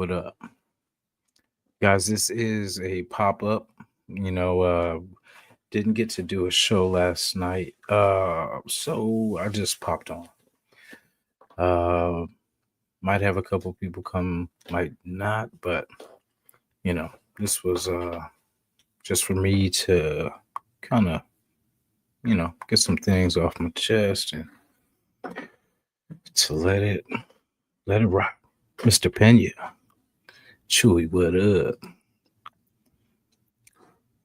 what up? Guys, this is a pop-up. Didn't get to do a show last night. So I just popped on. Uh might have a couple people come, might not, but you know, this was just for me to kind of, get some things off my chest and to let it rock. Mr. Pena, Chuy, what up?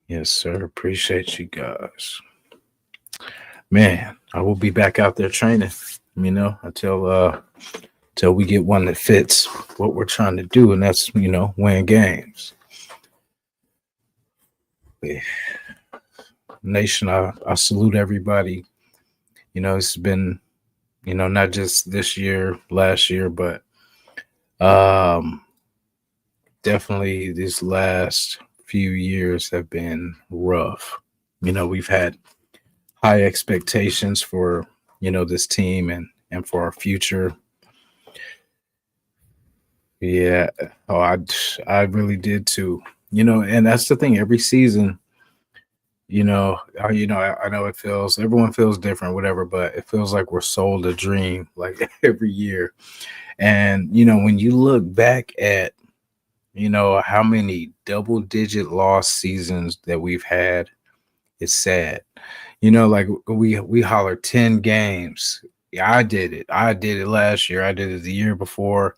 Yes, sir. Appreciate you guys. Man, I will be back out there training, until we get one that fits what we're trying to do, and that's, win games. Yeah. Nation, I salute everybody. It's been, not just this year, last year, but um definitely these last few years have been rough. We've had high expectations for, this team and for our future. Yeah. Oh, I really did too. And that's the thing. Every season, I know everyone feels different, whatever, but it feels like we're sold a dream like every year. And when you look back at how many double digit loss seasons that we've had, it's sad. Like we holler 10 games. Yeah, I did it last year. I did it the year before,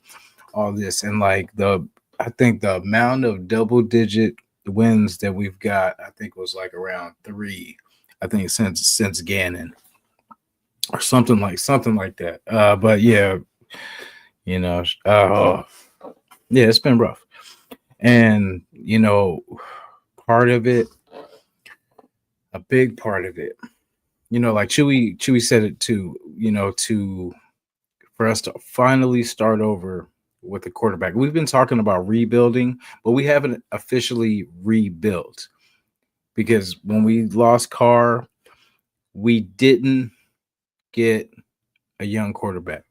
all this. And like I think the amount of double digit wins that we've got, I think was like around three. I think since Gannon or something like that. But yeah, you know, uh, yeah, it's been rough. And part of it, a big part of it, like Chewy said it too, to for us to finally start over with the quarterback. We've been talking about rebuilding, but we haven't officially rebuilt because when we lost Carr, we didn't get a young quarterback.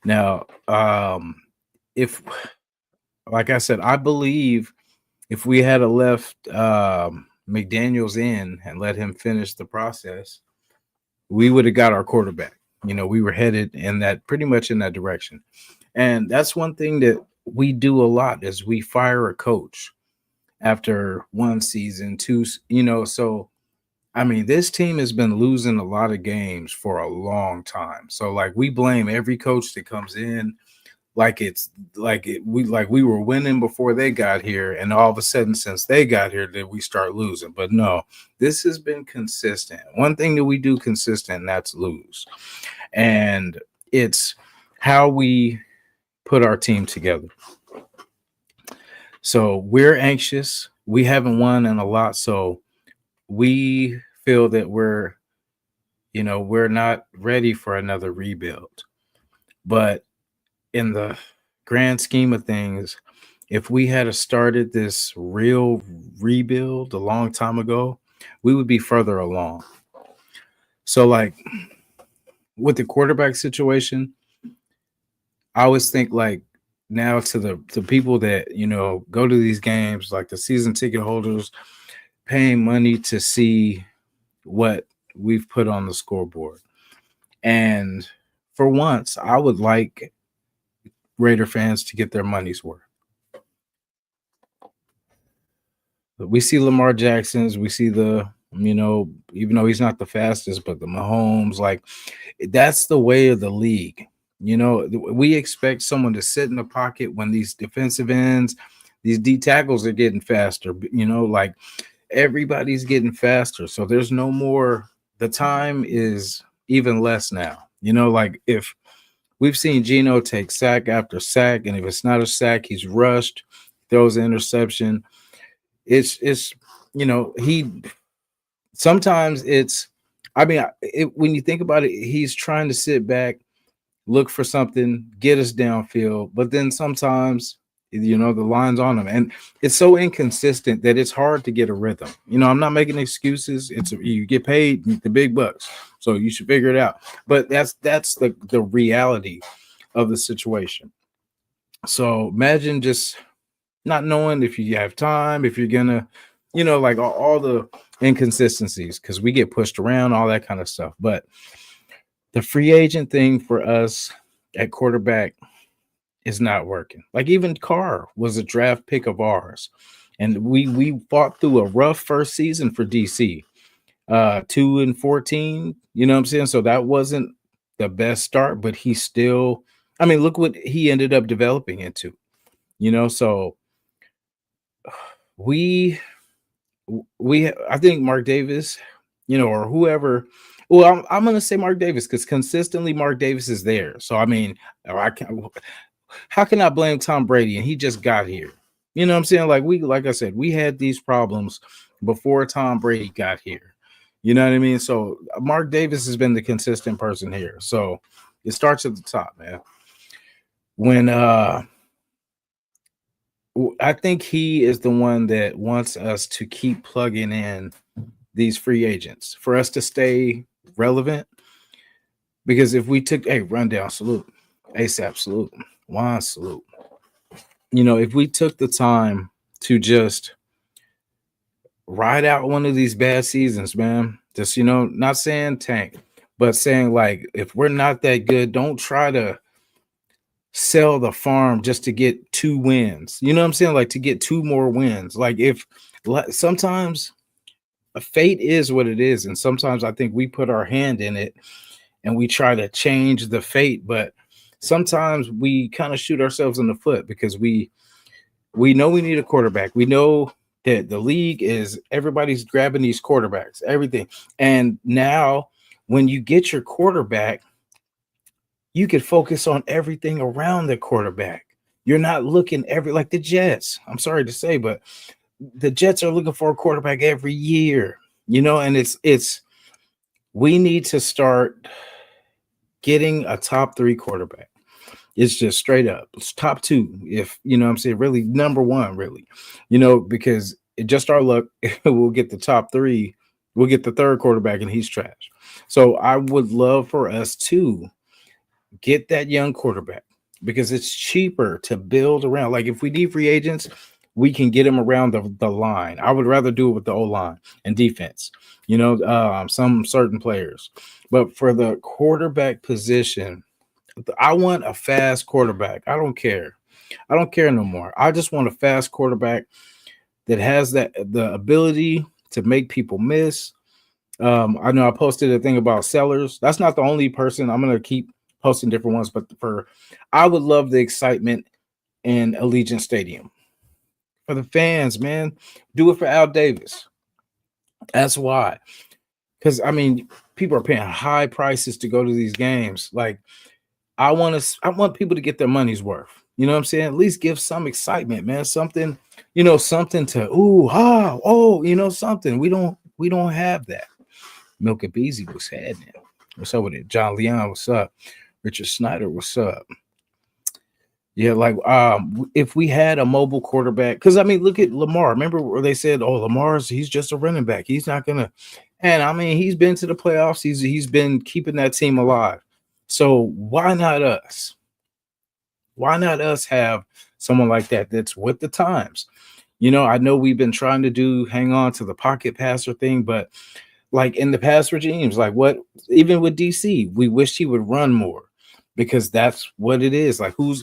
Now, if like I said, I believe if we had left McDaniels in and let him finish the process, we would have got our quarterback. We were headed in that pretty much in that direction. And that's one thing that we do a lot is we fire a coach after one season, two, so I mean, this team has been losing a lot of games for a long time. So like we blame every coach that comes in like it's like we were winning before they got here, and all of a sudden since they got here did we start losing. But no, this has been consistent. One thing that we do consistent, and that's lose. And it's how we put our team together. So we're anxious. We haven't won in a lot, so we feel that we're not ready for another rebuild. But in the grand scheme of things, if we had started this real rebuild a long time ago, we would be further along. So, like with the quarterback situation, I always think like now to the people that go to these games, like the season ticket holders, paying money to see what we've put on the scoreboard. And for once, I would like Raider fans to get their money's worth. But we see Lamar Jackson's, we see even though he's not the fastest, but the Mahomes, like that's the way of the league. We expect someone to sit in the pocket when these defensive ends, these D tackles are getting faster, like everybody's getting faster. So there's no more, the time is even less now. Like if we've seen Geno take sack after sack, and if it's not a sack, he's rushed, throws an interception. It's he sometimes it's. I mean, when you think about it, he's trying to sit back, look for something, get us downfield, but then sometimes the line's on him, and it's so inconsistent that it's hard to get a rhythm. I'm not making excuses. You get paid the big bucks, so you should figure it out. But that's the reality of the situation. So imagine just not knowing if you have time, if you're gonna, like all the inconsistencies because we get pushed around, all that kind of stuff. But the free agent thing for us at quarterback is not working. Like even Carr was a draft pick of ours, and we fought through a rough first season for DC, 2-14. You know what I'm saying? So that wasn't the best start, but he still. I mean, look what he ended up developing into. So we I think Mark Davis, or whoever. Well, I'm gonna say Mark Davis because consistently Mark Davis is there. So I mean, I can how can I blame Tom Brady and he just got here? You know what I'm saying? Like I said, we had these problems before Tom Brady got here. You know what I mean? So Mark Davis has been the consistent person here. So it starts at the top, man. When I think he is the one that wants us to keep plugging in these free agents for us to stay relevant. Because if we took a rundown salute, ASAP salute, Juan salute, if we took the time to just ride out one of these bad seasons, man, just, not saying tank, but saying like, if we're not that good, don't try to sell the farm just to get 2 wins. You know what I'm saying? Like to get 2 more wins. Like if sometimes fate is what it is. And sometimes I think we put our hand in it and we try to change the fate, but sometimes we kind of shoot ourselves in the foot because we know we need a quarterback. We know that the league is everybody's grabbing these quarterbacks, everything. And now when you get your quarterback, you could focus on everything around the quarterback. You're not looking like the Jets. I'm sorry to say, but the Jets are looking for a quarterback every year, and it's we need to start getting a top 3 quarterback. It's just straight up. It's top 2. If I'm saying really number 1, really, because it just our luck. We'll get the top 3. We'll get the 3rd quarterback and he's trash. So I would love for us to get that young quarterback because it's cheaper to build around. Like if we need free agents, we can get them around the line. I would rather do it with the O-line and defense, some certain players. But for the quarterback position, I want a fast quarterback. I don't care. I don't care no more. I just want a fast quarterback that has the ability to make people miss. I know I posted a thing about Sellers. That's not the only person. I'm gonna keep posting different ones, but I would love the excitement in Allegiant Stadium for the fans, man. Do it for Al Davis. That's why. Because I mean, people are paying high prices to go to these games. Like, I want people to get their money's worth. You know what I'm saying? At least give some excitement, man. Something, something to something. We don't have that. Milk and Beezy was happening. What's up with it? John Leon, what's up? Richard Snyder, what's up? Yeah, like if we had a mobile quarterback, because I mean, look at Lamar. Remember where they said, "Oh, he's just a running back. He's not gonna." And I mean, he's been to the playoffs. He's been keeping that team alive. So why not us? Why not us have someone like that that's with the times? I know we've been trying to hang on to the pocket passer thing, but like in the past regimes, like even with DC, we wish he would run more because that's what it is. Like who's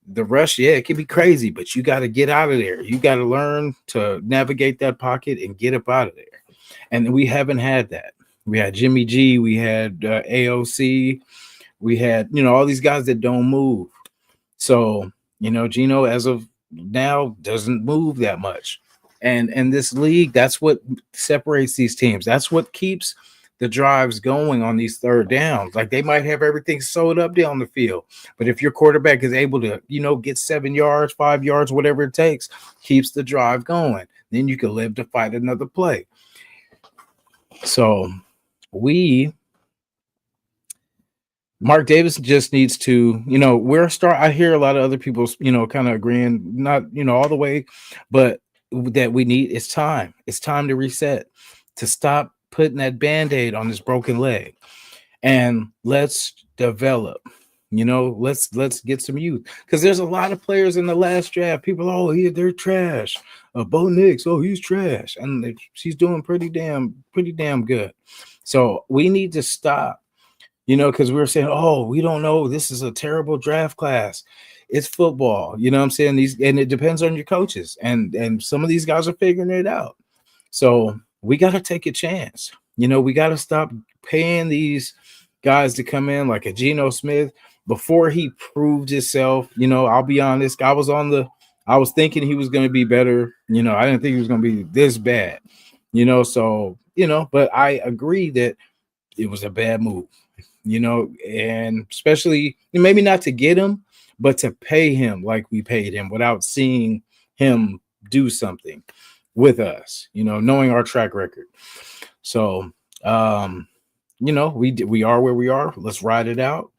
the rush? Yeah, it can be crazy, but you got to get out of there. You got to learn to navigate that pocket and get up out of there. And we haven't had that. We had Jimmy G, we had AOC, we had, all these guys that don't move. So, Gino, as of now, doesn't move that much. And in this league, that's what separates these teams. That's what keeps the drives going on these third downs. Like they might have everything sewed up down the field, but if your quarterback is able to, get 7 yards, 5 yards, whatever it takes, keeps the drive going, then you can live to fight another play. So Mark Davis just needs to, I hear a lot of other people, kind of agreeing, not, all the way, but that it's time. It's time to reset, to stop putting that Band-Aid on this broken leg. And let's develop. Let's get some youth because there's a lot of players in the last draft. People, oh, they're trash. Bo Nix, oh, he's trash, and she's doing pretty damn good. So we need to stop, because we were saying, oh, we don't know. This is a terrible draft class. It's football, you know what I'm saying? And it depends on your coaches, and some of these guys are figuring it out. So we got to take a chance. We got to stop paying these guys to come in like a Geno Smith before he proved himself. I'll be honest. I was thinking he was going to be better. I didn't think he was going to be this bad. But I agree that it was a bad move. And especially maybe not to get him, but to pay him like we paid him without seeing him do something with us, knowing our track record. So, we are where we are. Let's ride it out.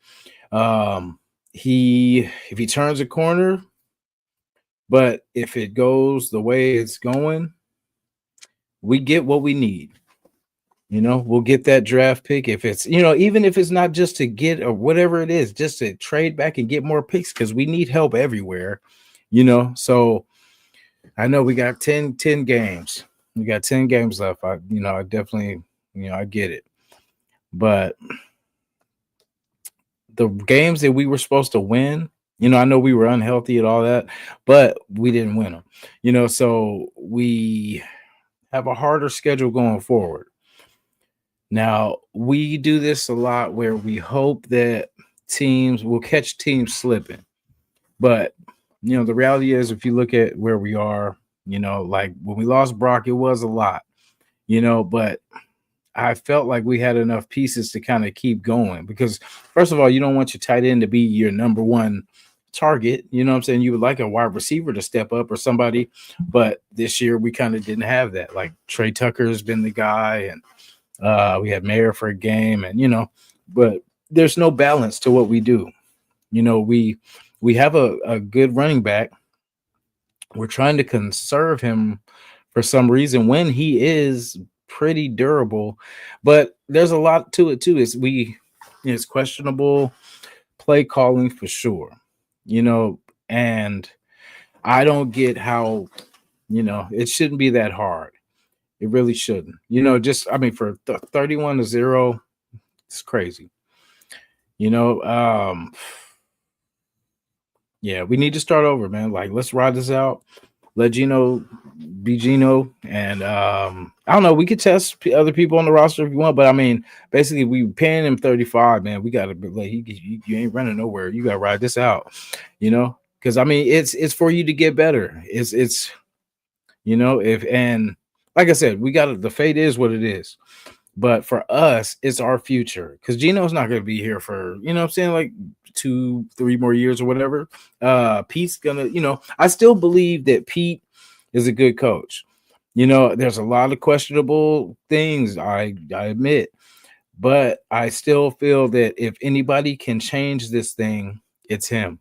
If he turns a corner, but if it goes the way it's going, we get what we need. We'll get that draft pick if it's, even if it's not just to get or whatever it is, just to trade back and get more picks because we need help everywhere, So I know we got 10 games. We got 10 games left. I definitely, I get it. But the games that we were supposed to win, I know we were unhealthy and all that, but we didn't win them, so we have a harder schedule going forward. Now, we do this a lot where we hope that teams will catch teams slipping. But, the reality is, if you look at where we are, like when we lost Brock, it was a lot, but I felt like we had enough pieces to kind of keep going because, first of all, you don't want your tight end to be your number one target. You know what I'm saying? You would like a wide receiver to step up or somebody, but this year we kind of didn't have that. Like Trey Tucker has been the guy, and we had Mayer for a game, and but there's no balance to what we do. We have a good running back. We're trying to conserve him for some reason when he is pretty durable, but there's a lot to it too. It's questionable play calling for sure, and I don't get how, it shouldn't be that hard. It really shouldn't. For 31-0, it's crazy. Yeah, we need to start over, man. Like, let's ride this out. Let Geno be Geno. And I don't know. We could test other people on the roster if you want. But, basically, we paying him 35, man. We got to, like, you ain't running nowhere. You got to ride this out, Because, it's for you to get better. It's and like I said, the fate is what it is. But for us, it's our future because Geno's not going to be here for, I'm saying, like 2-3 more years or whatever. Pete's going to, I still believe that Pete is a good coach. There's a lot of questionable things, I admit, but I still feel that if anybody can change this thing, it's him,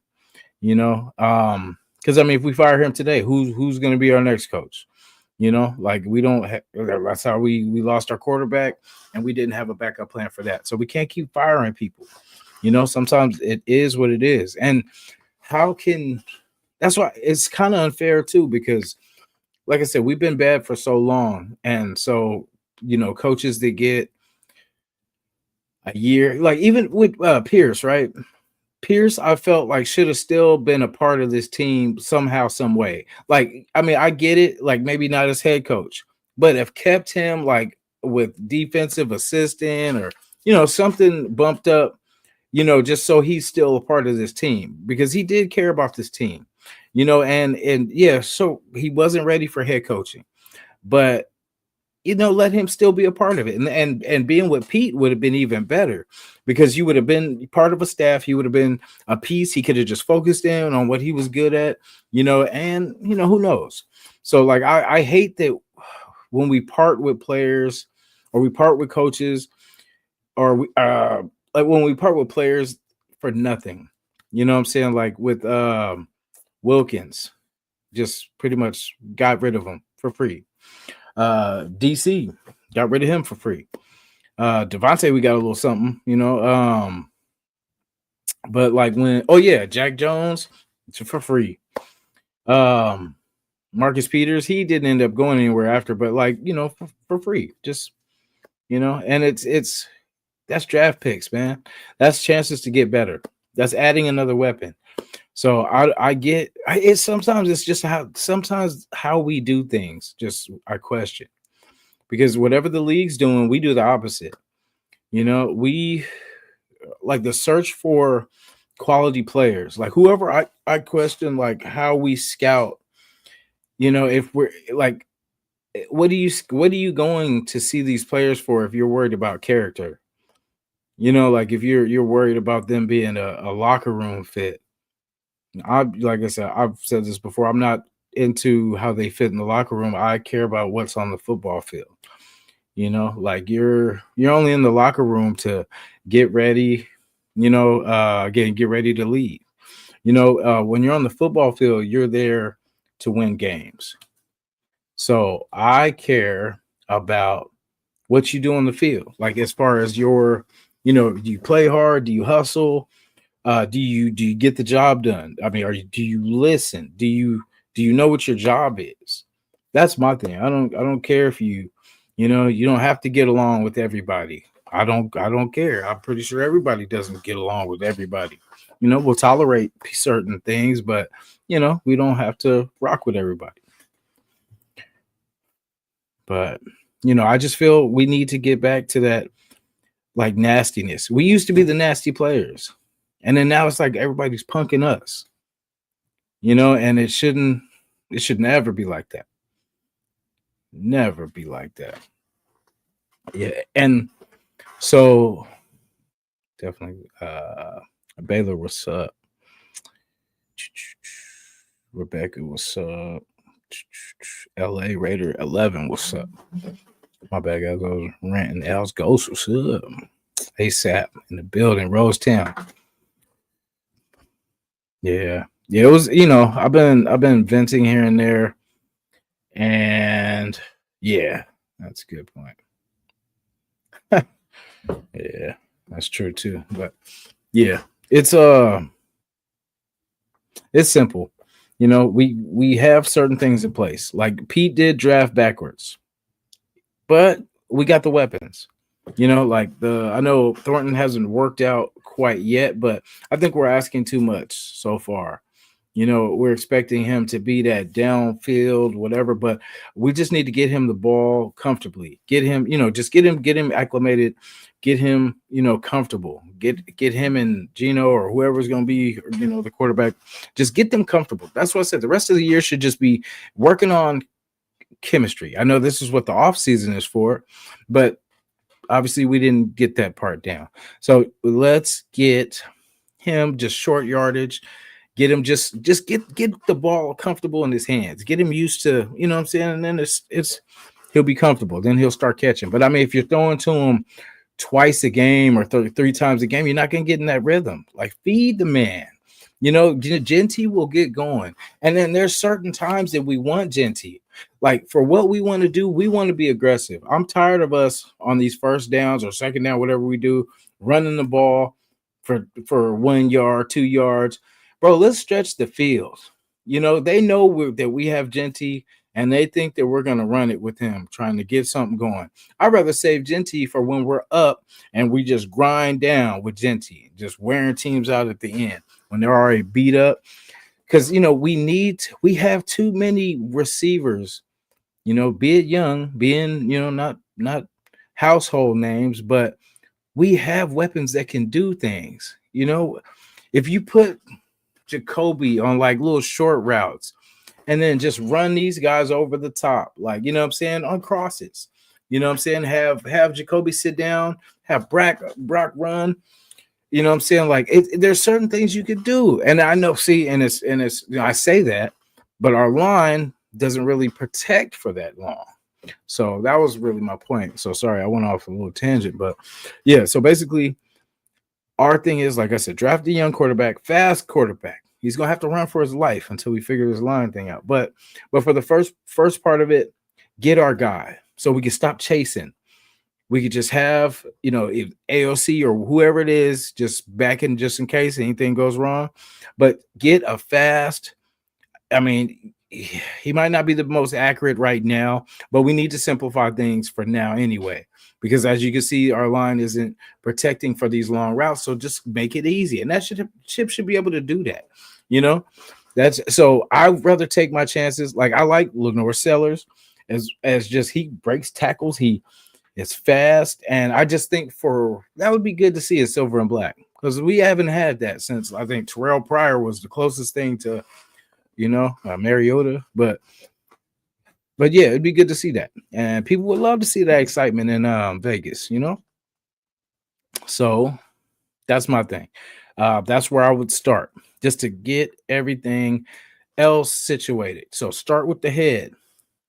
because if we fire him today, who's going to be our next coach? Like we don't that's how we lost our quarterback and we didn't have a backup plan for that. So we can't keep firing people. Sometimes it is what it is. And that's why it's kind of unfair too, because like I said, we've been bad for so long. And so, coaches that get a year, like even with Pierce, right? Pierce, I felt like should have still been a part of this team somehow, some way. Like, I get it, like maybe not as head coach, but have kept him like with defensive assistant or, something bumped up, just so he's still a part of this team because he did care about this team, and yeah, so he wasn't ready for head coaching, but let him still be a part of it. And being with Pete would have been even better because you would have been part of a staff. He would have been a piece. He could have just focused in on what he was good at, and, who knows? So, like, I hate that when we part with players or we part with coaches or like when we part with players for nothing, what I'm saying? Like with Wilkins, just pretty much got rid of him for free. DC got rid of him for free. Devontae, we got a little something, But like when, oh yeah, Jack Jones, it's for free. Um, Marcus Peters, he didn't end up going anywhere after, but like, for free, just, and it's that's draft picks, man. That's chances to get better. That's adding another weapon. So I get it's sometimes it's just how we do things. Just I question because whatever the league's doing, we do the opposite. We like the search for quality players. Like whoever I question like how we scout. If we're like, what are you going to see these players for if you're worried about character? Like if you're worried about them being a locker room fit. Like I said, I've said this before. I'm not into how they fit in the locker room. I care about what's on the football field. Like you're only in the locker room to get ready, again, get ready to leave. When you're on the football field, you're there to win games. So I care about what you do on the field. Like as far as do you play hard? Do you hustle? Do you get the job done? I mean, do you listen? Do you know what your job is? That's my thing. I don't care if you don't have to get along with everybody. I don't care. I'm pretty sure everybody doesn't get along with everybody. We'll tolerate certain things, but we don't have to rock with everybody. But I just feel we need to get back to that like nastiness. We used to be the nasty players. And then now it's like everybody's punking us, and it should never be like that. Never be like that. Yeah. And so definitely Baylor, what's up? Rebecca, what's up? LA Raider 11, what's up? My bad guys, I was ranting. Al's Ghost, what's up? ASAP in the building, Rosetown. Yeah. Yeah, it was, I've been venting here and there. And yeah, that's a good point. Yeah, that's true too. But yeah, it's simple. We have certain things in place. Like Pete did draft backwards, but we got the weapons. Like I know Thornton hasn't worked out quite yet, but I think we're asking too much so far. We're expecting him to be that downfield, whatever, but we just need to get him the ball comfortably. Get him, just get him acclimated, get him, comfortable. Get him and Gino or whoever's going to be, the quarterback. Just get them comfortable. That's what I said. The rest of the year should just be working on chemistry. I know this is what the off season is for, but obviously we didn't get that part down. So let's get him just short yardage. Get him just get the ball comfortable in his hands. Get him used to, what I'm saying, and then it's he'll be comfortable. Then he'll start catching. But I mean, if you're throwing to him twice a game or three times a game, you're not gonna get in that rhythm. Like feed the man. Genty will get going. And then there's certain times that we want Genty. Like for what we want to do, we want to be aggressive. I'm tired of us on these first downs or second down, whatever we do, running the ball for 1 yard, 2 yards. Bro, let's stretch the field. They know that we have Genty, and they think that we're going to run it with him, trying to get something going. I'd rather save Genty for when we're up and we just grind down with Genty, just wearing teams out at the end when they're already beat up. Because, we have too many receivers, be it young, being, not household names, but we have weapons that can do things. If you put Jacoby on like little short routes and then just run these guys over the top, like, what I'm saying, on crosses, what I'm saying, have Jacoby sit down, have Brock run, what I'm saying, like there's certain things you could do. And I know, see, and it's I say that, but our line doesn't really protect for that long. So that was really my point. So sorry, I went off a little tangent, but yeah, so basically our thing is, like I said, draft a young quarterback, fast quarterback. He's gonna have to run for his life until we figure this line thing out. But for the first part of it, get our guy so we can stop chasing. We could just have, if AOC or whoever it is, just backing just in case anything goes wrong. But get a fast. I mean, he might not be the most accurate right now, but we need to simplify things for now anyway. Because as you can see, our line isn't protecting for these long routes. So just make it easy. And that chip should be able to do that. You know, that's so I'd rather take my chances. Like I like Lenore Sellers as just he breaks tackles, he is fast, and I just think for that would be good to see a silver and black because we haven't had that since I think Terrell Pryor was the closest thing to Mariota, but yeah, it'd be good to see that, and people would love to see that excitement in Vegas, So that's my thing. That's where I would start just to get everything else situated. So start with the head,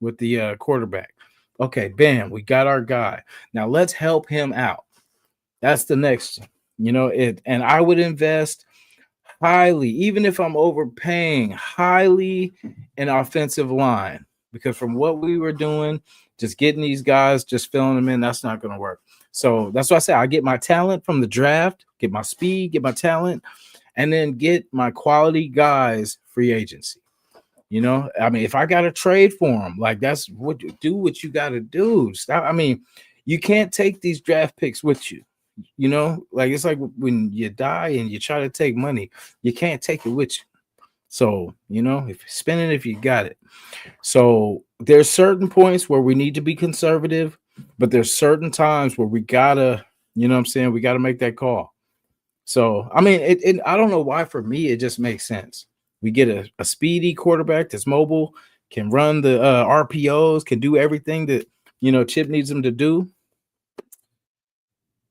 with the quarterback. Okay, bam, we got our guy. Now let's help him out. That's the next, and I would invest highly, even if I'm overpaying, highly in offensive line because from what we were doing, just getting these guys, just filling them in, that's not going to work. So that's why I say I get my talent from the draft, get my speed, get my talent, and then get my quality guys free agency. I mean, if I got to trade for them, like that's what you got to do. Stop. I mean, you can't take these draft picks with you. Like it's like when you die and you try to take money, you can't take it with you. So, if you're spending, if you got it. So there's certain points where we need to be conservative, but there's certain times where we gotta, what I'm saying, we gotta make that call. So I mean, I don't know why for me it just makes sense. We get a speedy quarterback that's mobile, can run the RPOs, can do everything that Chip needs him to do.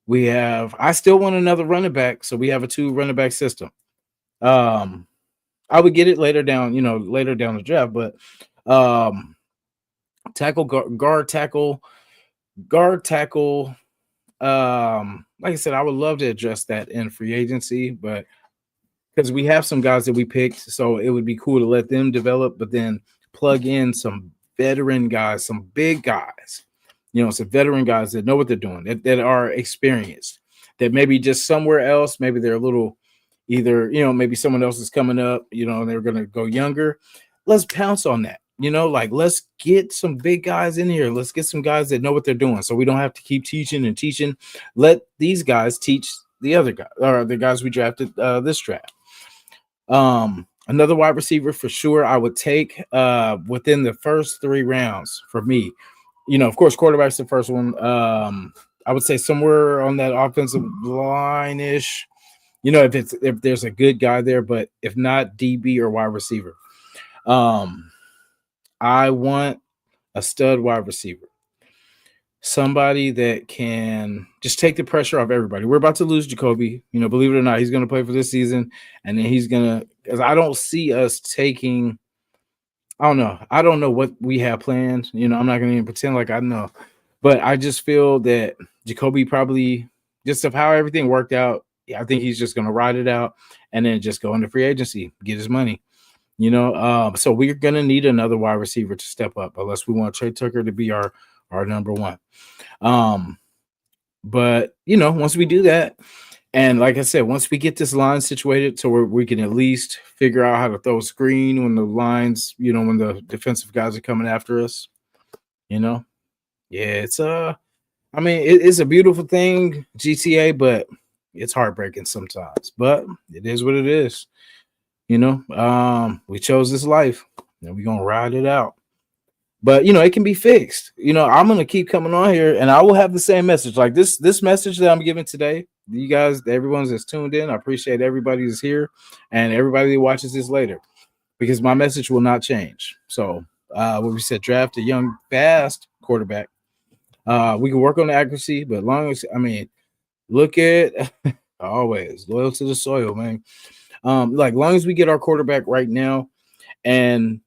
I still want another running back, so we have a 2 running back system. I would get it later down the draft, but tackle, guard, tackle. Like I said, I would love to address that in free agency, but because we have some guys that we picked, so it would be cool to let them develop, but then plug in some veteran guys, some big guys, some veteran guys that know what they're doing, that are experienced, that maybe just somewhere else, maybe they're a little either, maybe someone else is coming up, and they're going to go younger. Let's pounce on that. Let's get some big guys in here. Let's get some guys that know what they're doing so we don't have to keep teaching and teaching. Let these guys teach the other guys or the guys we drafted this draft. Another wide receiver for sure I would take within the first 3 rounds for me. Of course, quarterback's the first one. I would say somewhere on that offensive line-ish, if there's a good guy there, but if not, DB or wide receiver. I want a stud wide receiver. Somebody that can just take the pressure off everybody. We're about to lose Jacoby. Believe it or not, he's going to play for this season. And then he's going to, because I don't see us taking, I don't know. I don't know what we have planned. I'm not going to even pretend like I know. But I just feel that Jacoby probably, just of how everything worked out, I think he's just going to ride it out and then just go into free agency, get his money. So we're going to need another wide receiver to step up unless we want Trey Tucker to be our number 1. But once we do that, and like I said, once we get this line situated to where we can at least figure out how to throw a screen when the lines, when the defensive guys are coming after us, yeah, it's it's a beautiful thing, GTA, but it's heartbreaking sometimes, but it is what it is. We chose this life and we're going to ride it out. But, it can be fixed. I'm going to keep coming on here and I will have the same message. Like this message that I'm giving today, you guys, everyone that's tuned in, I appreciate everybody who's here and everybody that watches this later because my message will not change. So what we said, draft a young, fast quarterback. We can work on the accuracy, but look at always loyal to the soil, man. Long as we get our quarterback right now and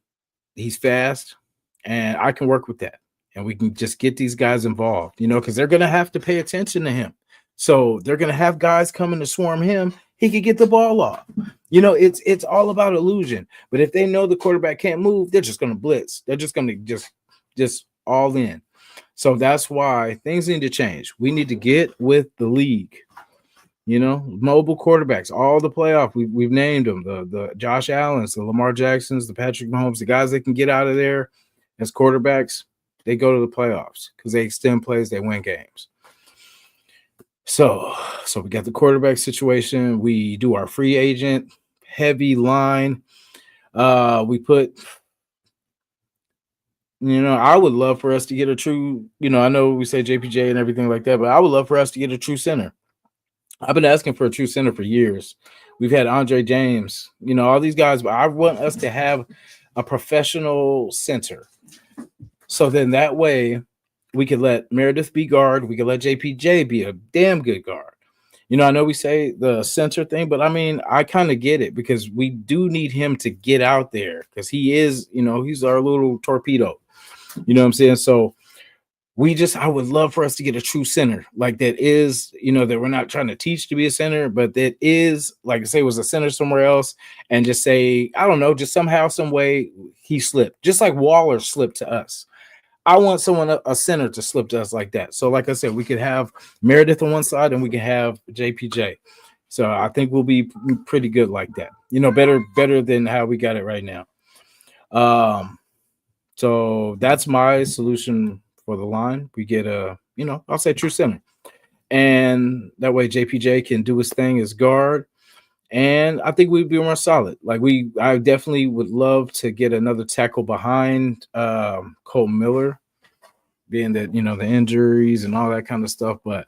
he's fast and I can work with that and we can just get these guys involved, because they're going to have to pay attention to him. So they're going to have guys coming to swarm him. He could get the ball off. It's all about illusion. But if they know the quarterback can't move, they're just going to blitz. They're just going to just all in. So that's why things need to change. We need to get with the league. Mobile quarterbacks, all the playoff. We've named them the Josh Allens, the Lamar Jacksons, the Patrick Mahomes, the guys that can get out of there as quarterbacks. They go to the playoffs because they extend plays, they win games. So we got the quarterback situation. We do our free agent heavy line. We put, I would love for us to get a true, I know we say JPJ and everything like that, but I would love for us to get a true center. I've been asking for a true center for years. We've had Andre James, all these guys, but I want us to have a professional center. So then that way we could let Meredith be guard. We could let JPJ be a damn good guard. I know we say the center thing, but I mean, I kind of get it because we do need him to get out there because he is, he's our little torpedo. You know what I'm saying? So I would love for us to get a true center like that is, that we're not trying to teach to be a center, but that is, like I say, was a center somewhere else and just say, I don't know, just somehow, some way he slipped, just like Waller slipped to us. I want someone, a center, to slip to us like that. So, like I said, we could have Meredith on one side and we can have JPJ. So I think we'll be pretty good like that. Better than how we got it right now. So that's my solution for the line. We get I'll say true center. And that way JPJ can do his thing as guard. And I think we'd be more solid. I definitely would love to get another tackle behind Cole Miller, being that, the injuries and all that kind of stuff. But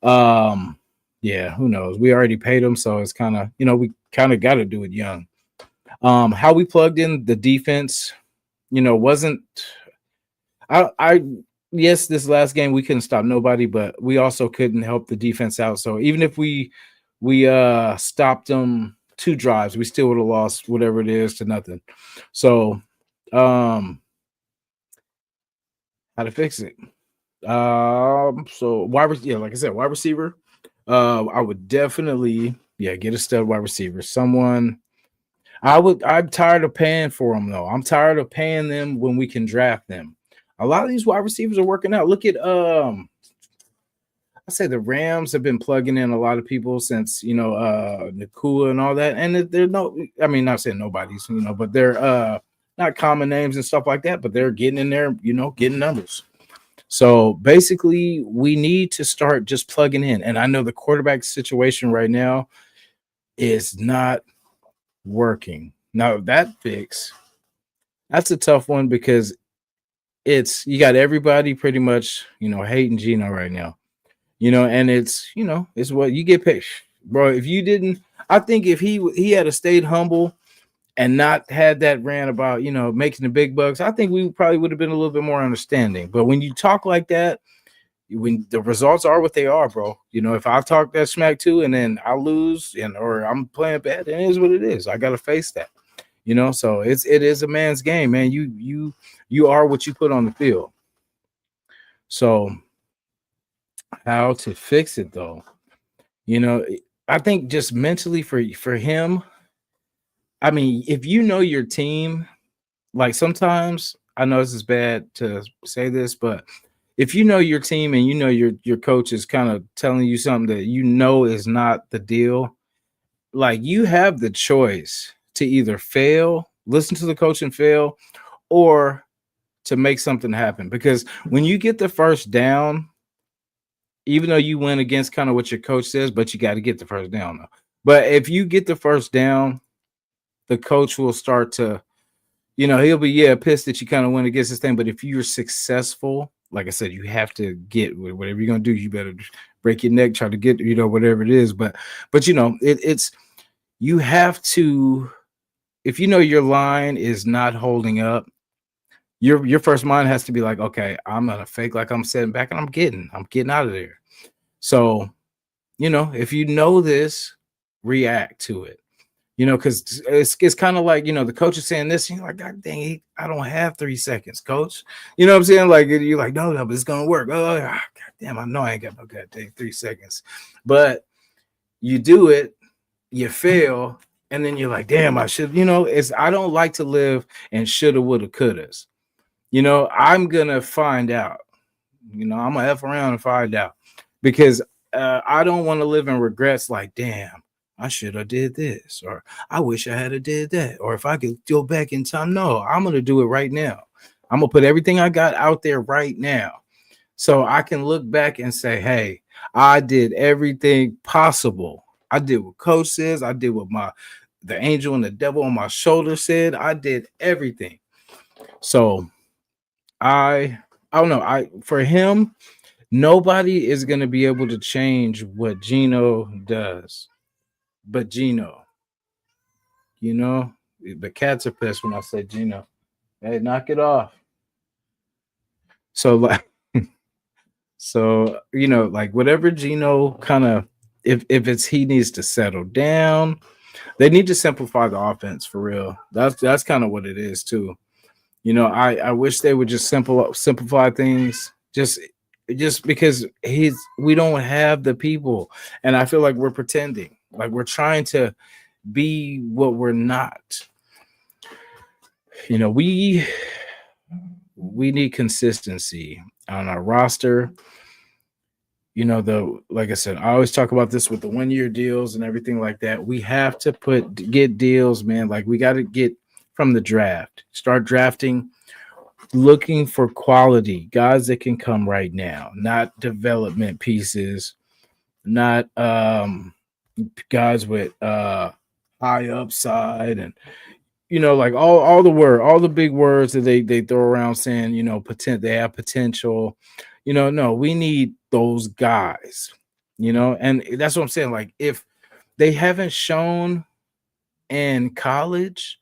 yeah, who knows? We already paid him. So it's kind of, we kind of got to do it young. How we plugged in the defense, wasn't, yes, this last game we couldn't stop nobody, but we also couldn't help the defense out. So even if we stopped them 2 drives, we still would have lost whatever it is to nothing. So how to fix it? So like I said, wide receiver. I would definitely get a stud wide receiver. Someone I'm tired of paying for them though. I'm tired of paying them when we can draft them. A lot of these wide receivers are working out. Look at I say the Rams have been plugging in a lot of people since, Nakua and all that. And they're not saying nobody's, but they're not common names and stuff like that, but they're getting in there, getting numbers. So basically, we need to start just plugging in. And I know the quarterback situation right now is not working. Now, that's a tough one because you got everybody pretty much, hating Gino right now. And it's what you get paid, bro. If you didn't, I think if he had stayed humble and not had that rant about, making the big bucks, I think we probably would have been a little bit more understanding. But when you talk like that, when the results are what they are, bro, if I talk that smack too and then I lose or I'm playing bad, it is what it is. I got to face that, so it is a man's game, man. You are what you put on the field. So how to fix it though? I think just mentally for him, I mean, if your team, like sometimes I know this is bad to say this, but if your team and your coach is kind of telling you something that is not the deal, like you have the choice to either fail, listen to the coach and fail, or to make something happen. Because when you get the first down, even though you went against kind of what your coach says, but you got to get the first down though. But if you get the first down, the coach will start to, he'll be pissed that you kind of went against this thing. But if you're successful, like I said, you have to get whatever you're gonna do. You better break your neck, try to get whatever it is. But it's you have to. If your line is not holding up, your first mind has to be like, okay, I'm gonna fake like I'm sitting back and I'm getting out of there. So, if this, react to it. Because it's kind of like, the coach is saying this, and you're like, God dang, I don't have 3 seconds, coach. You know what I'm saying? Like, you're like, no, but it's going to work. Oh, God damn, I know I ain't got no goddamn 3 seconds. But you do it, you fail, and then you're like, damn, I should, I don't like to live in shoulda, woulda, couldas. I'm going to find out. I'm gonna f around and find out because I don't want to live in regrets. Like, damn, I should have did this, or I wish I had a did that, or if I could go back in time. No, I'm gonna do it right now. I'm gonna put everything I got out there right now, so I can look back and say, hey, I did everything possible. I did what Coach says. I did what the angel and the devil on my shoulder said. I did everything. So I I don't know. I for him, nobody is gonna be able to change what Gino does, but Gino, you know, the cats are pissed when I say Gino. Hey, knock it off. So like so like whatever Gino kind of if it's he needs to settle down, they need to simplify the offense for real. That's kind of what it is too. I wish they would just simplify things. Just because we don't have the people, and I feel like we're pretending, like we're trying to be what we're not. We need consistency on our roster. The like I said, I always talk about this with the 1 year deals and everything like that. We have to get deals, man. Like we got to get from the draft, start drafting, looking for quality guys that can come right now, not development pieces, not guys with high upside and like all the big words that they throw around saying, they have potential. No, we need those guys, and that's what I'm saying. Like if they haven't shown in college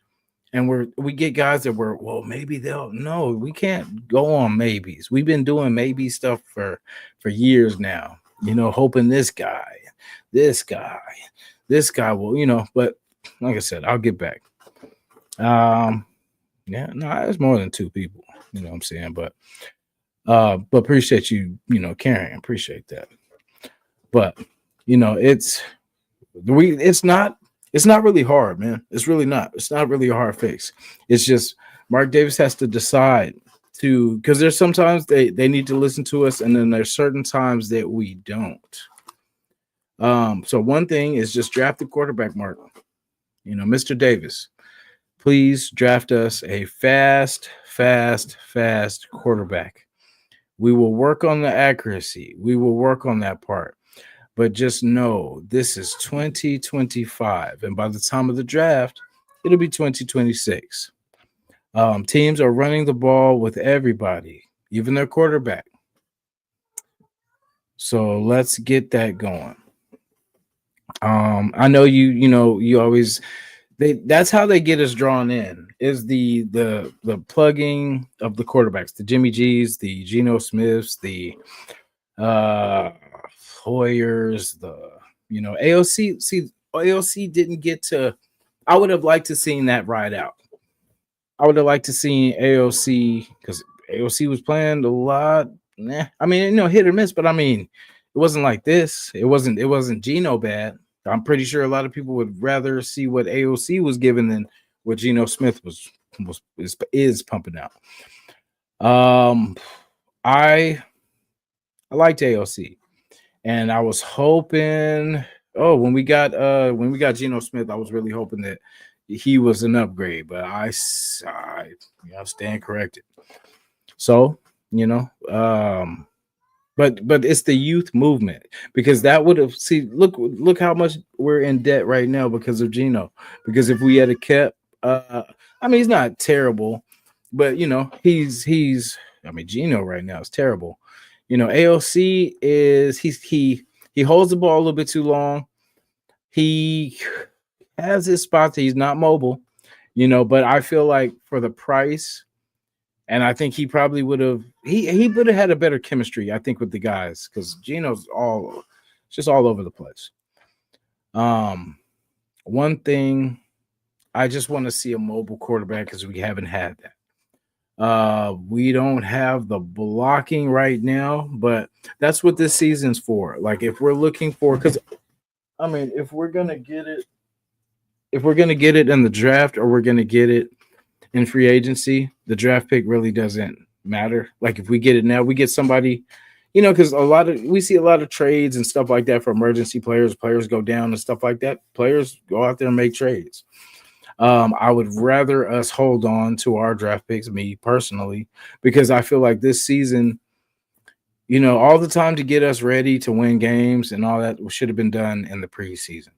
and we get guys that well, maybe they'll no, we can't go on maybes. We've been doing maybe stuff for years now, hoping this guy, this guy will, but like I said, I'll get back. Um, yeah, no, it's more than two people, you know what I'm saying? But appreciate you, caring, appreciate that. But it's it's not really hard, man. It's really not. It's not really a hard fix. It's just Mark Davis has to decide because there's sometimes they need to listen to us, and then there's certain times that we don't. So one thing is just draft the quarterback, Mark. Mr. Davis, please draft us a fast quarterback. We will work on the accuracy. We will work on that part. But just know this is 2025. And by the time of the draft, it'll be 2026. Teams are running the ball with everybody, even their quarterback. So let's get that going. I know you always that's how they get us drawn in is the plugging of the quarterbacks, the Jimmy G's, the Geno Smiths, the Hoyers, the AOC. See, AOC didn't get to. I would have liked to seen that ride out. I would have liked to see AOC because AOC was playing a lot. I mean, hit or miss, but I mean, it wasn't like this. It wasn't Geno bad. I'm pretty sure a lot of people would rather see what AOC was given than what Geno Smith is pumping out. I liked AOC, and I was hoping. Oh, when we got Geno Smith, I was really hoping that he was an upgrade, but I stand corrected. So but it's the youth movement because that would have look how much we're in debt right now because of Geno. Because if we had kept, I mean, he's not terrible, but he's I mean, Geno right now is terrible. AOC is he holds the ball a little bit too long. He has his spots. He's not mobile, but I feel like for the price. And I think he probably would have he would have had a better chemistry, I think, with the guys because Geno's just all over the place. One thing I just want to see a mobile quarterback because we haven't had that. We don't have the blocking right now, but that's what this season's for. Like if we're looking for because I mean, if we're gonna get it in the draft or we're gonna get it in free agency, the draft pick really doesn't matter. Like if we get it now, we get somebody, because we see a lot of trades and stuff like that for emergency players. Players go down and stuff like that. Players go out there and make trades. I would rather us hold on to our draft picks, me personally, because I feel like this season, all the time to get us ready to win games and all that should have been done in the preseason.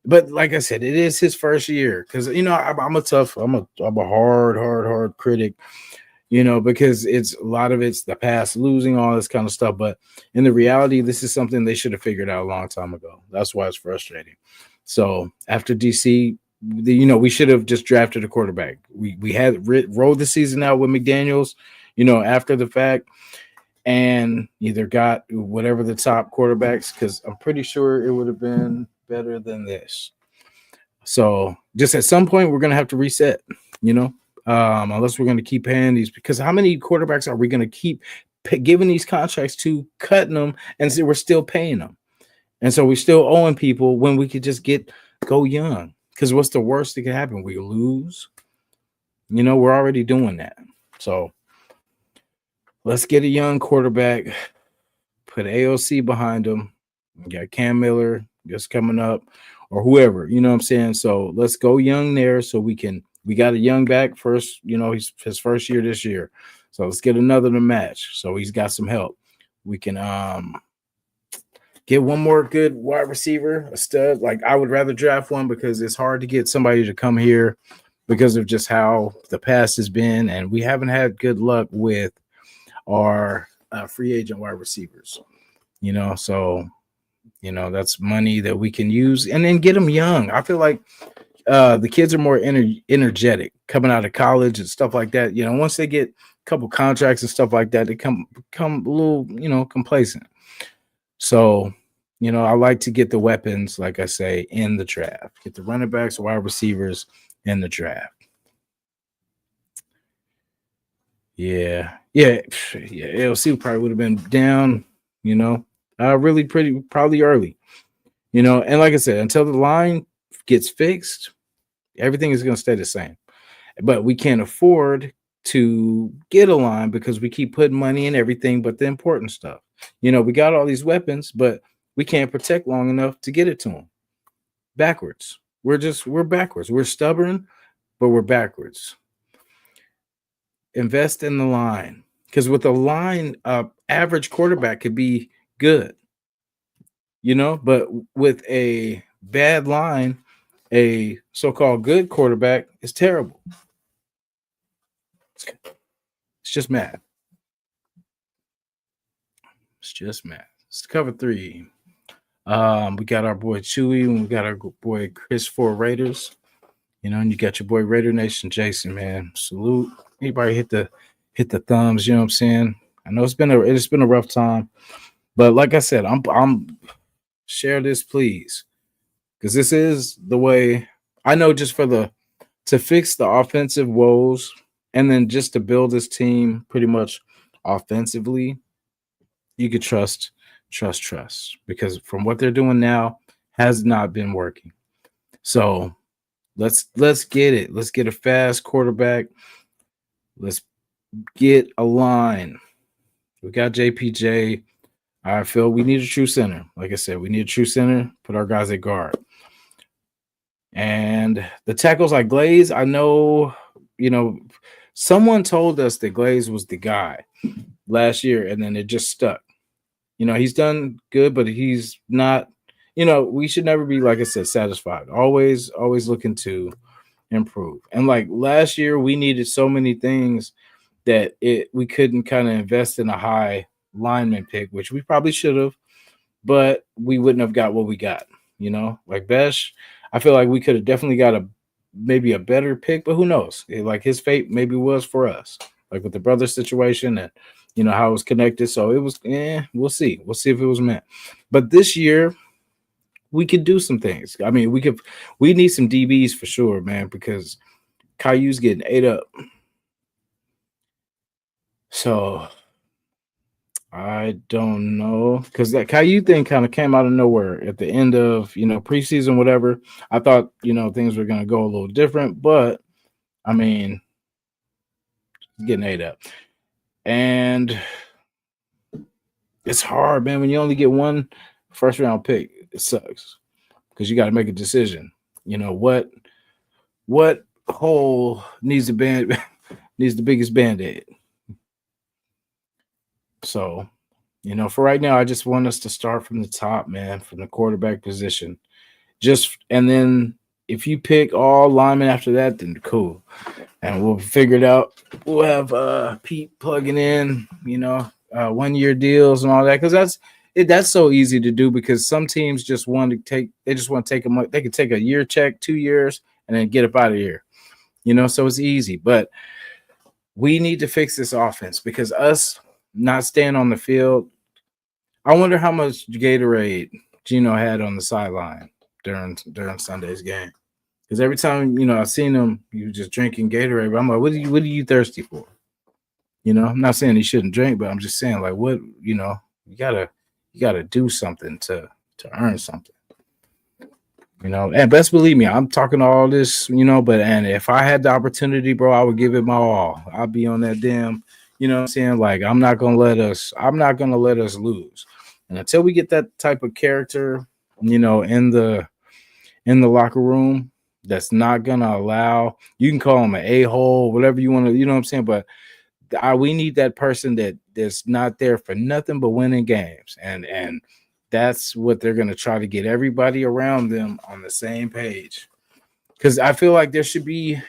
But like I said, it is his first year because I'm a hard critic, because it's a lot of it's the past, losing, all this kind of stuff. But in the reality, this is something they should have figured out a long time ago. That's why it's frustrating. So after DC, we should have just drafted a quarterback. We had rolled the season out with McDaniels, after the fact, and either got whatever the top quarterbacks, because I'm pretty sure it would have been better than this. So just at some point, we're going to have to reset, unless we're going to keep paying these, because how many quarterbacks are we going to keep giving these contracts to, cutting them, and we're still paying them? And so we're still owing people when we could just go young. Because what's the worst that could happen? We lose. We're already doing that. So let's get a young quarterback, put AOC behind him. We got Cam Miller just coming up, or whoever, you know what I'm saying? So let's go young there so we got a young back first, he's his first year this year. So let's get another to match. So he's got some help. We can get one more good wide receiver, a stud. Like I would rather draft one because it's hard to get somebody to come here because of just how the past has been. And we haven't had good luck with our free agent wide receivers, so, that's money that we can use and then get them young. I feel like the kids are more energetic coming out of college and stuff like that. Once they get a couple contracts and stuff like that, they become a little, complacent. So, I like to get the weapons, like I say, in the draft. Get the running backs, wide receivers in the draft. Yeah. AOC probably would have been down, really probably early, and like I said, until the line gets fixed, everything is going to stay the same. But we can't afford to get a line because we keep putting money in everything but the important stuff. We got all these weapons, but we can't protect long enough to get it to them. Backwards. We're backwards. We're stubborn, but we're backwards. Invest in the line, because with a line, average quarterback could be good, but with a bad line, a so-called good quarterback is terrible. It's just math. It's just math. It's cover 3. We got our boy Chuy and we got our boy Chris for Raiders. And you got your boy Raider Nation Jason, man. Salute. Anybody hit the thumbs, you know what I'm saying? I know it's been a rough time. But like I said, I'm share this, please. Because this is the way I know, just to fix the offensive woes and then just to build this team pretty much offensively, you could trust, because from what they're doing now has not been working. So let's get it. Let's get a fast quarterback. Let's get a line. We got JPJ. I feel we need a true center. Like I said, we need a true center. Put our guys at guard. And the tackles like Glaze, I know, someone told us that Glaze was the guy last year, and then it just stuck. He's done good, but he's not, we should never be, like I said, satisfied. Always looking to improve. And like last year, we needed so many things that we couldn't kind of invest in a high lineman pick, which we probably should have, but we wouldn't have got what we got. Like Besh, I feel like we could have definitely got maybe a better pick, but who knows? Like his fate maybe was for us, like with the brother situation and how it was connected. So it was, we'll see. We'll see if it was meant. But this year, we could do some things. I mean, we need some DBs for sure, man, because Caillou's getting ate up. So I don't know, because that Caillou thing kind of came out of nowhere at the end of preseason, whatever. I thought things were going to go a little different, but I mean, getting ate up. And it's hard, man. When you only get one first round pick, it sucks because you got to make a decision. You know what hole needs the band needs the biggest band-aid. So, for right now, I just want us to start from the top, man, from the quarterback position. Just and then if you pick all linemen after that, then cool. And we'll figure it out. We'll have Pete plugging in, 1-year deals and all that, because that's so easy to do because some teams just want to take they could take a year check, 2 years, and then get up out of here. So it's easy. But we need to fix this offense because us not staying on the field. I wonder how much Gatorade Gino had on the sideline during Sunday's game. Because every time, I've seen him, he was just drinking Gatorade. But I'm like, what are you thirsty for? I'm not saying he shouldn't drink, but I'm just saying, like, what, you gotta do something to earn something. And best believe me, I'm talking all this, but and if I had the opportunity, bro, I would give it my all. I'll be on that damn, what I'm saying? Like, I'm not gonna let us lose. And until we get that type of character, in the locker room, that's not gonna allow, you can call him an a-hole, whatever you want to, what I'm saying, but we need that person that's not there for nothing but winning games, and that's what they're gonna try to get everybody around them on the same page. Because I feel like there should be,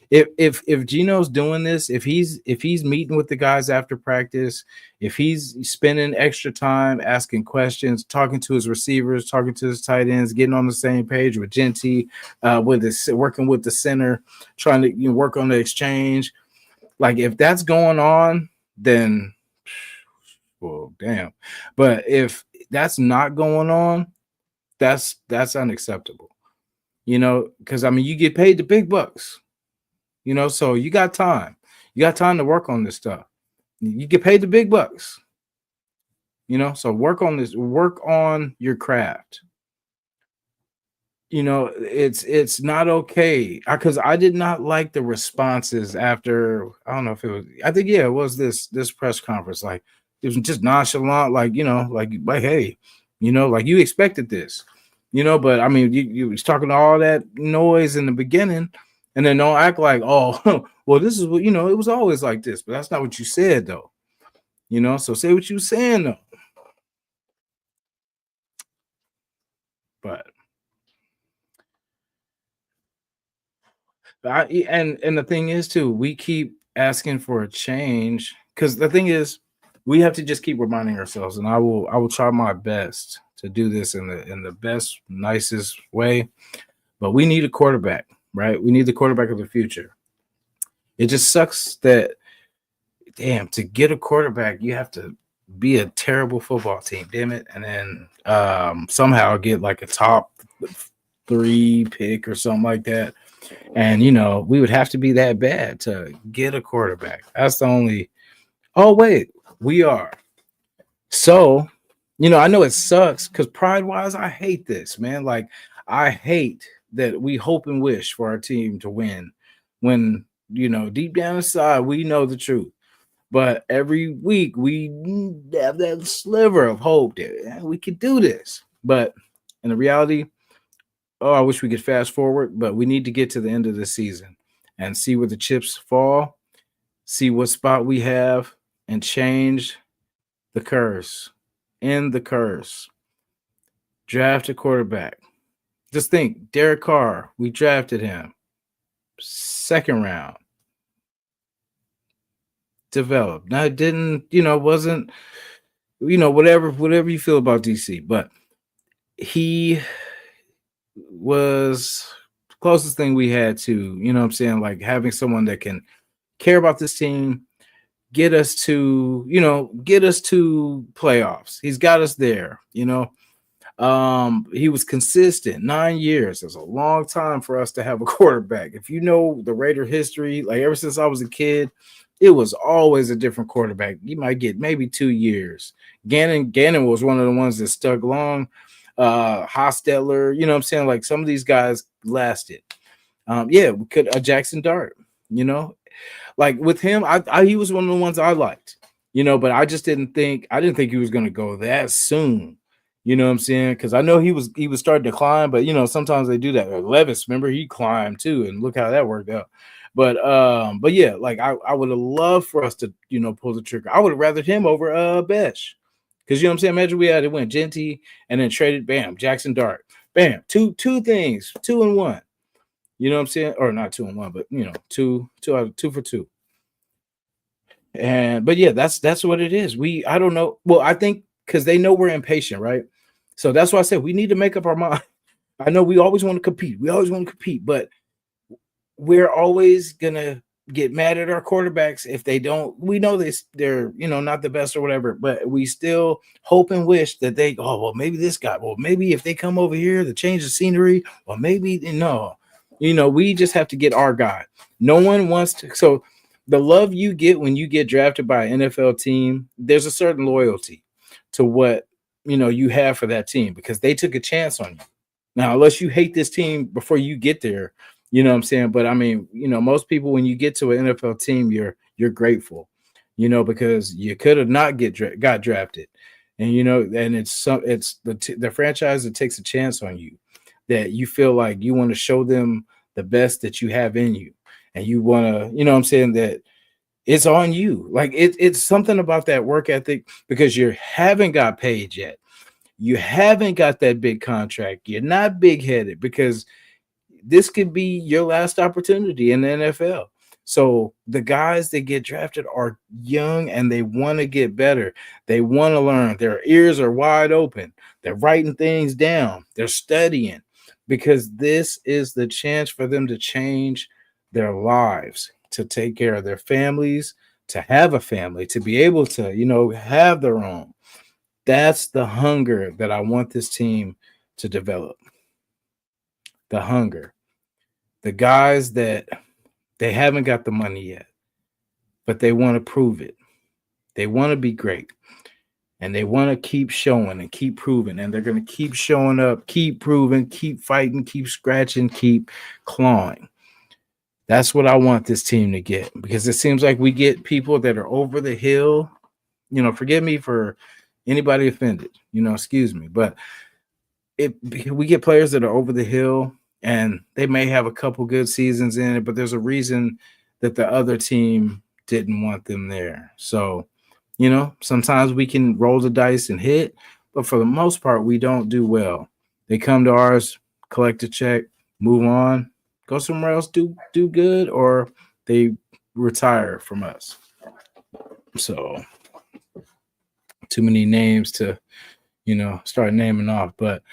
if Gino's doing this, if he's meeting with the guys after practice, if he's spending extra time asking questions, talking to his receivers, talking to his tight ends, getting on the same page with Genty, working with the center, trying to work on the exchange. Like, if that's going on, then well, damn. But if that's not going on, that's unacceptable. Because I mean, you get paid the big bucks. So you got time. You got time to work on this stuff. You get paid the big bucks. So work on this. Work on your craft. It's not okay because I did not like the responses after. I don't know if it was. I think it was this press conference. Like, it was just nonchalant. Like, like hey, like you expected this. But I mean, you was talking all that noise in the beginning. And then don't act like, oh, well, this is what, it was always like this. But that's not what you said, though. So say what you saying, though. But and the thing is, too, we keep asking for a change because the thing is, we have to just keep reminding ourselves. And I will try my best to do this in the best, nicest way. But we need a quarterback, right? We need the quarterback of the future. It just sucks that, damn, to get a quarterback, you have to be a terrible football team, damn it, and then somehow get like a top 3 pick or something like that. And we would have to be that bad to get a quarterback. That's the only. Oh wait, we are. So, I know it sucks because pride-wise, I hate this, man. Like, I hate that we hope and wish for our team to win when, deep down inside, we know the truth. But every week we have that sliver of hope that we could do this. But in the reality, I wish we could fast forward, but we need to get to the end of the season and see where the chips fall, see what spot we have, and change the curse. End the curse. Draft a quarterback. Just think, Derek Carr, we drafted him. 2nd round. Developed. Now it didn't, wasn't, whatever you feel about DC, but he was the closest thing we had to, what I'm saying, like having someone that can care about this team, get us to playoffs. He's got us there, He was consistent. 9 years. That's a long time for us to have a quarterback. If you know the Raider history, like ever since I was a kid, it was always a different quarterback. You might get maybe 2 years. Gannon was one of the ones that stuck long. Hostetler, what I'm saying? Like some of these guys lasted. We could Jackson Dart, like with him, he was one of the ones I liked, but I didn't think he was going to go that soon. You know what I'm saying? Because I know he was starting to climb, but sometimes they do that. Levis, remember he climbed too, and look how that worked out. But yeah, like I would have loved for us to pull the trigger. I would have rathered him over Besh, because what I'm saying. Imagine we had it went Genty and then traded bam Jackson Dart, bam two things, 2-1. You know what I'm saying? Or not 2-1, but two out of 2 for 2. But yeah, that's what it is. I don't know. Well, I think because they know we're impatient, right? So that's why I said we need to make up our mind. I know we always want to compete. We always want to compete, but we're always gonna get mad at our quarterbacks if they don't. We know they're not the best or whatever, but we still hope and wish that well, maybe this guy, well, maybe if they come over here to change the scenery, well, maybe no. We just have to get our guy. No one wants to. So the love you get when you get drafted by an NFL team, there's a certain loyalty to what you have for that team because they took a chance on you. Now, unless you hate this team before you get there, you know what I'm saying? But I mean, most people when you get to an NFL team, you're grateful, because you could have not got drafted. And and it's the franchise that takes a chance on you, that you feel like you want to show them the best that you have in you. And you want to, what I'm saying, that it's on you. Like it's something about that work ethic because you haven't got paid yet. You haven't got that big contract. You're not big headed because this could be your last opportunity in the NFL. So the guys that get drafted are young and they want to get better. They want to learn. Their ears are wide open. They're writing things down. They're studying because this is the chance for them to change their lives, to take care of their families, to have a family, to be able to, have their own. That's the hunger that I want this team to develop. The hunger. The guys that they haven't got the money yet, but they want to prove it. They want to be great. And they want to keep showing and keep proving. And they're going to keep showing up, keep proving, keep fighting, keep scratching, keep clawing. That's what I want this team to get, because it seems like we get people that are over the hill. Forgive me for anybody offended, excuse me. But we get players that are over the hill and they may have a couple good seasons in it, but there's a reason that the other team didn't want them there. So, sometimes we can roll the dice and hit, but for the most part, we don't do well. They come to ours, collect a check, move on, go somewhere else, do good, or they retire from us. So too many names to, start naming off, but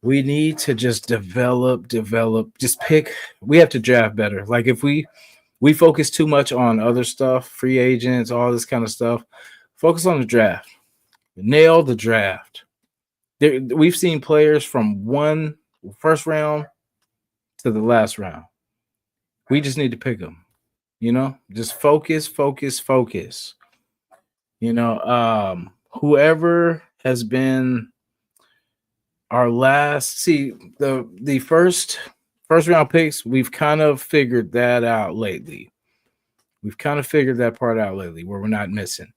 we need to just develop, just pick. We have to draft better. Like if we focus too much on other stuff, free agents, all this kind of stuff, focus on the draft. Nail the draft. We've seen players from first round to the last round. We just need to pick them, just focus. Whoever has been our last, the first round picks, we've kind of figured that out lately. We've kind of figured that part out lately where we're not missing.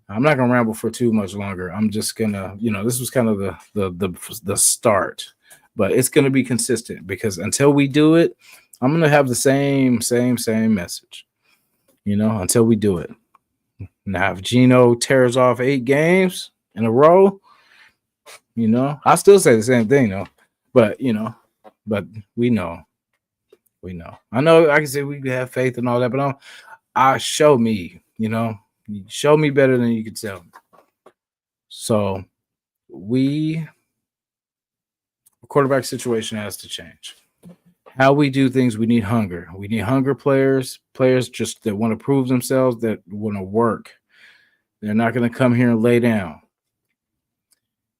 I'm not gonna ramble for too much longer. I'm just gonna, this was kind of the start, but it's gonna be consistent because until we do it, I'm gonna have the same message, until we do it. Now, if Geno tears off 8 games in a row, I still say the same thing though, but but we know. I know I can say we have faith and all that, but show me, show me better than you can tell me. So quarterback situation has to change. How we do things, we need hunger. We need hunger players just that want to prove themselves, that want to work. They're not going to come here and lay down.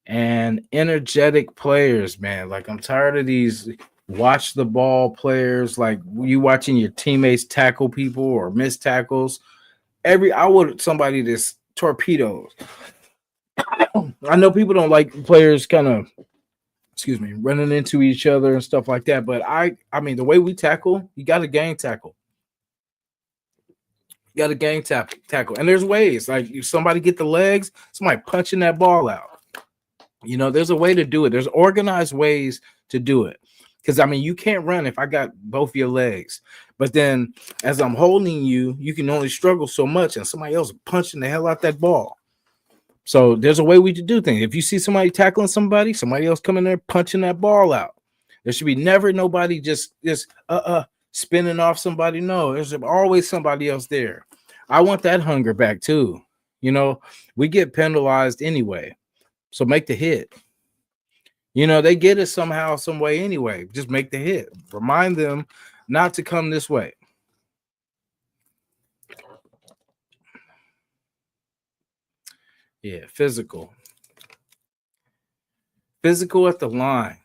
And energetic players, man. Like I'm tired of these watch the ball players, like you watching your teammates tackle people or miss tackles. I want somebody that's torpedoes. I know people don't like players kind of, running into each other and stuff like that. But I mean, the way we tackle, you got to gang tackle. You got to gang tackle. And there's ways. Like somebody get the legs, somebody punching that ball out. There's a way to do it. There's organized ways to do it. Because I mean, you can't run if I got both your legs. But then as I'm holding you, you can only struggle so much, and somebody else punching the hell out that ball. So there's a way we to do things. If you see somebody tackling somebody else coming there punching that ball out. There should be never nobody just spinning off somebody. No, there's always somebody else there. I want that hunger back too. We get penalized anyway. So make the hit. They get it somehow, some way anyway. Just make the hit. Remind them not to come this way. Yeah, physical. Physical at the line.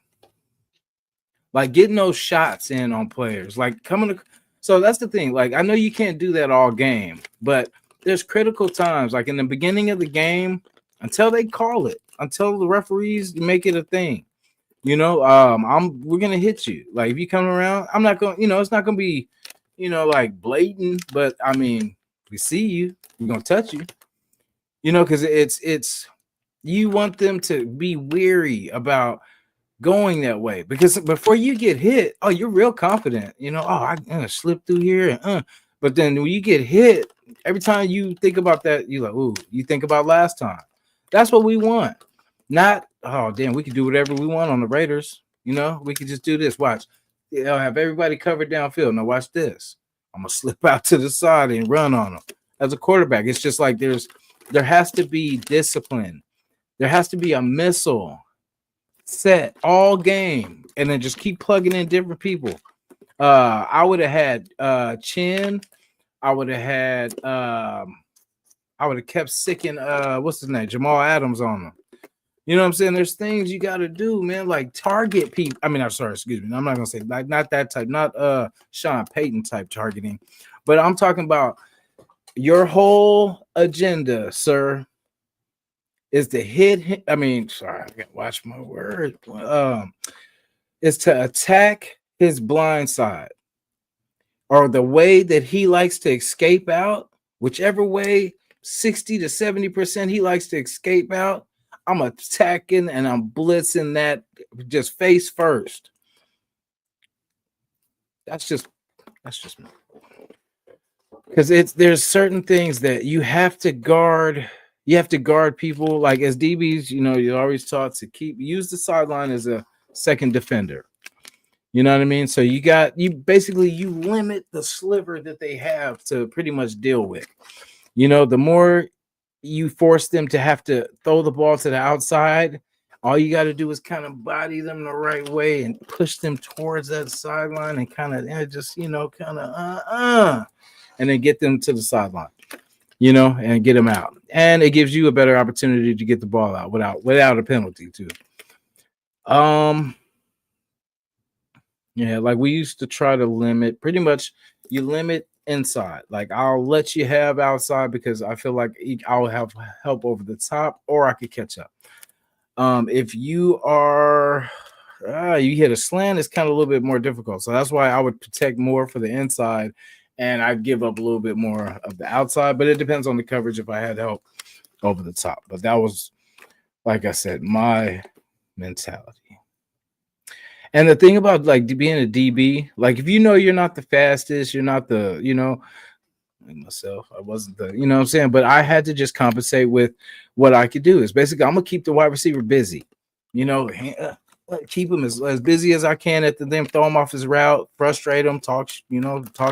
Like getting those shots in on players. Like coming to, so that's the thing. Like I know you can't do that all game, but there's critical times, like in the beginning of the game, until they call it, until the referees make it a thing. We're gonna hit you. Like if you come around, I'm not gonna, it's not gonna be, like blatant, but I mean, we see you, we're gonna touch you. Because it's you want them to be weary about going that way, because before you get hit, oh, you're real confident. I'm gonna slip through here, but then when you get hit, every time you think about that, you're like, ooh, you think about last time. That's what we want. Not, oh damn, we can do whatever we want on the Raiders. We can just do this. Watch, have everybody covered downfield. Now watch this. I'm gonna slip out to the side and run on them. As a quarterback, it's just like there has to be discipline. There has to be a missile set all game, and then just keep plugging in different people. I would have had Chin. I would have kept sicking what's his name? Jamal Adams on him. You know what I'm saying? There's things you got to do, man, like target people. I mean, I'm sorry, excuse me. I'm not gonna say like not that type, not Sean Payton type targeting, but I'm talking about your whole agenda, sir, is to hit. I mean, sorry, I gotta watch my word. Is to attack his blind side, or the way that he likes to escape out, whichever way, 60 to 70% he likes to escape out. I'm attacking and I'm blitzing that just face first. That's just me. Because there's certain things that you have to guard. You have to guard people. Like as DBs, you're always taught to use the sideline as a second defender. You know what I mean? So you limit the sliver that they have to pretty much deal with. The more you force them to have to throw the ball to the outside, all you got to do is kind of body them the right way and push them towards that sideline and kind of just, and then get them to the sideline, and get them out. And it gives you a better opportunity to get the ball out without a penalty too. Yeah, like we used to try to limit, pretty much you limit inside. Like I'll let you have outside because I feel like I'll have help over the top, or I could catch up. If you are you hit a slant, it's kind of a little bit more difficult. So that's why I would protect more for the inside, and I'd give up a little bit more of the outside. But it depends on the coverage if I had help over the top. But that was, like I said, my mentality. And the thing about like being a DB, like if you're not the fastest, you're not the, like myself, I wasn't the, what I'm saying, but I had to just compensate with what I could do. Is basically I'm gonna keep the wide receiver busy, keep him as busy as I can at them, throw him off his route, frustrate him, talk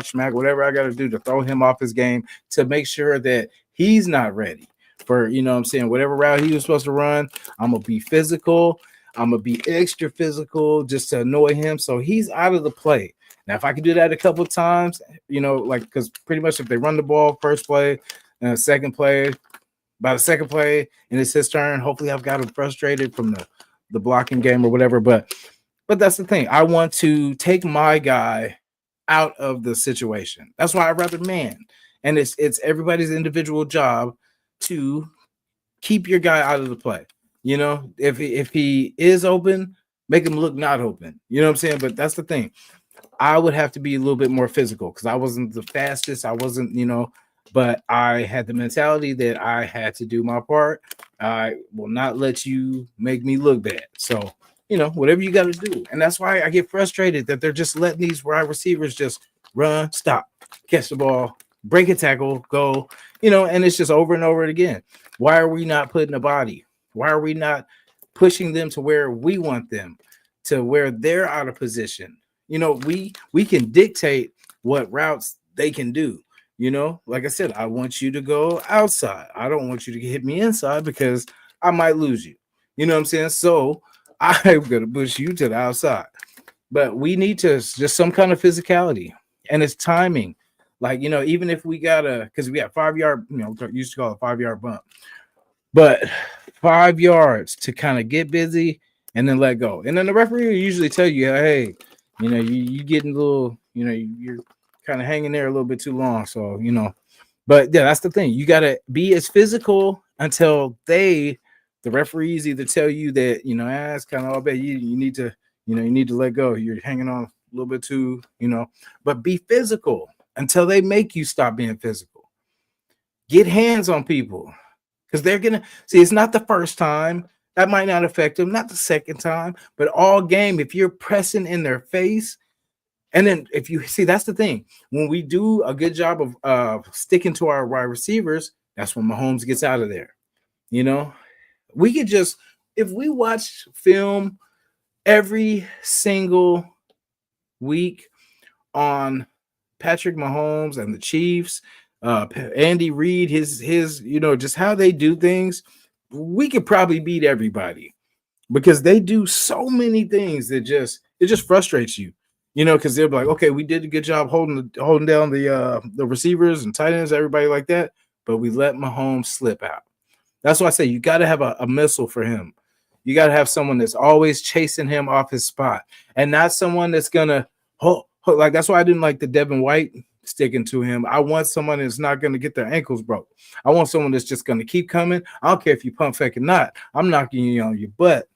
smack, whatever I got to do to throw him off his game to make sure that he's not ready for, whatever route he was supposed to run. I'm gonna be physical. I'm going to be extra physical just to annoy him. So he's out of the play. Now, if I can do that a couple of times, because pretty much if they run the ball first play and second play, by the second play and it's his turn, hopefully I've got him frustrated from the blocking game or whatever. But that's the thing. I want to take my guy out of the situation. That's why I'd rather man. And it's everybody's individual job to keep your guy out of the play. If he is open, make him look not open. You know what I'm saying? But that's the thing. I would have to be a little bit more physical because I wasn't the fastest. I wasn't, but I had the mentality that I had to do my part. I will not let you make me look bad. So, whatever you got to do. And that's why I get frustrated that they're just letting these wide receivers just run, stop, catch the ball, break a tackle, go, and it's just over and over again. Why are we not putting a body? Why are we not pushing them to where we want them, to where they're out of position? We can dictate what routes they can do. Like I said, I want you to go outside. I don't want you to hit me inside because I might lose you. You know what I'm saying? So I'm gonna push you to the outside. But we need to just some kind of physicality, and it's timing. Like, even if we got because we got 5 yard, used to call it 5 yard bump, but 5 yards to kind of get busy and then let go. And then the referee will usually tell you, hey, you getting a little, you're kind of hanging there a little bit too long. So, but yeah, that's the thing. You got to be as physical until the referees either tell you that, it's kind of all bad. You need to, you need to let go. You're hanging on a little bit too, but be physical until they make you stop being physical. Get hands on people because they're gonna see. It's not the first time that might not affect them, not the second time, but all game. If you're pressing in their face, and then if you see, that's the thing. When we do a good job of sticking to our wide receivers, that's when Mahomes gets out of there. You know, we could just if we watch film every single week on Patrick Mahomes and the Chiefs, Andy Reid, his just how they do things, we could probably beat everybody because they do so many things that just frustrates you. Because they're like, okay, we did a good job holding down the receivers and tight ends, everybody like that, but we let Mahomes slip out. That's why I say you got to have a missile for him. You got to have someone that's always chasing him off his spot, and not someone that's gonna like. That's why I didn't like the Devin White sticking to him. I want someone that's not gonna get their ankles broke. I want someone that's just gonna keep coming. I don't care if you pump fake or not. I'm knocking you on your butt.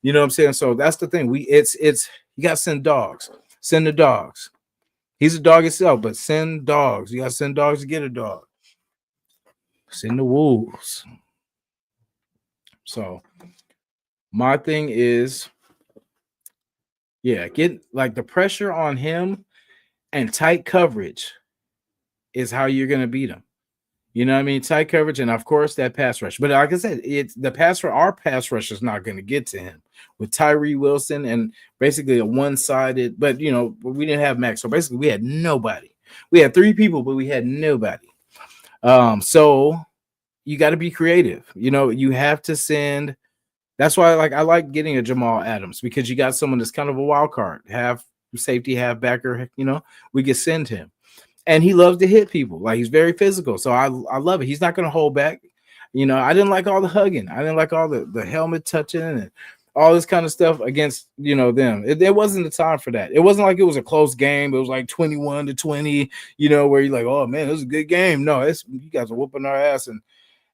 You know what I'm saying? So that's the thing. It's you got to send dogs. Send the dogs. He's a dog itself, but send dogs. You got to send dogs to get a dog. Send the wolves. So my thing is, yeah, get like the pressure on him and tight coverage is how you're gonna beat him. You know what I mean? Tight coverage, and of course that pass rush. But like I said, it's the our pass rush is not gonna get to him with Tyree Wilson and basically a one-sided, but we didn't have Max. So basically we had nobody. We had three people, but we had nobody. So you got to be creative. You have to send. That's why I like getting a Jamal Adams because you got someone that's kind of a wild card, half safety, half backer. We could send him, and he loves to hit people. Like he's very physical, so I love it. He's not going to hold back. I didn't like all the hugging. I didn't like all the helmet touching and all this kind of stuff against them. It wasn't the time for that. It wasn't like it was a close game. It was like 21-20. Where you're like, oh man, it was a good game. No, it's you guys are whooping our ass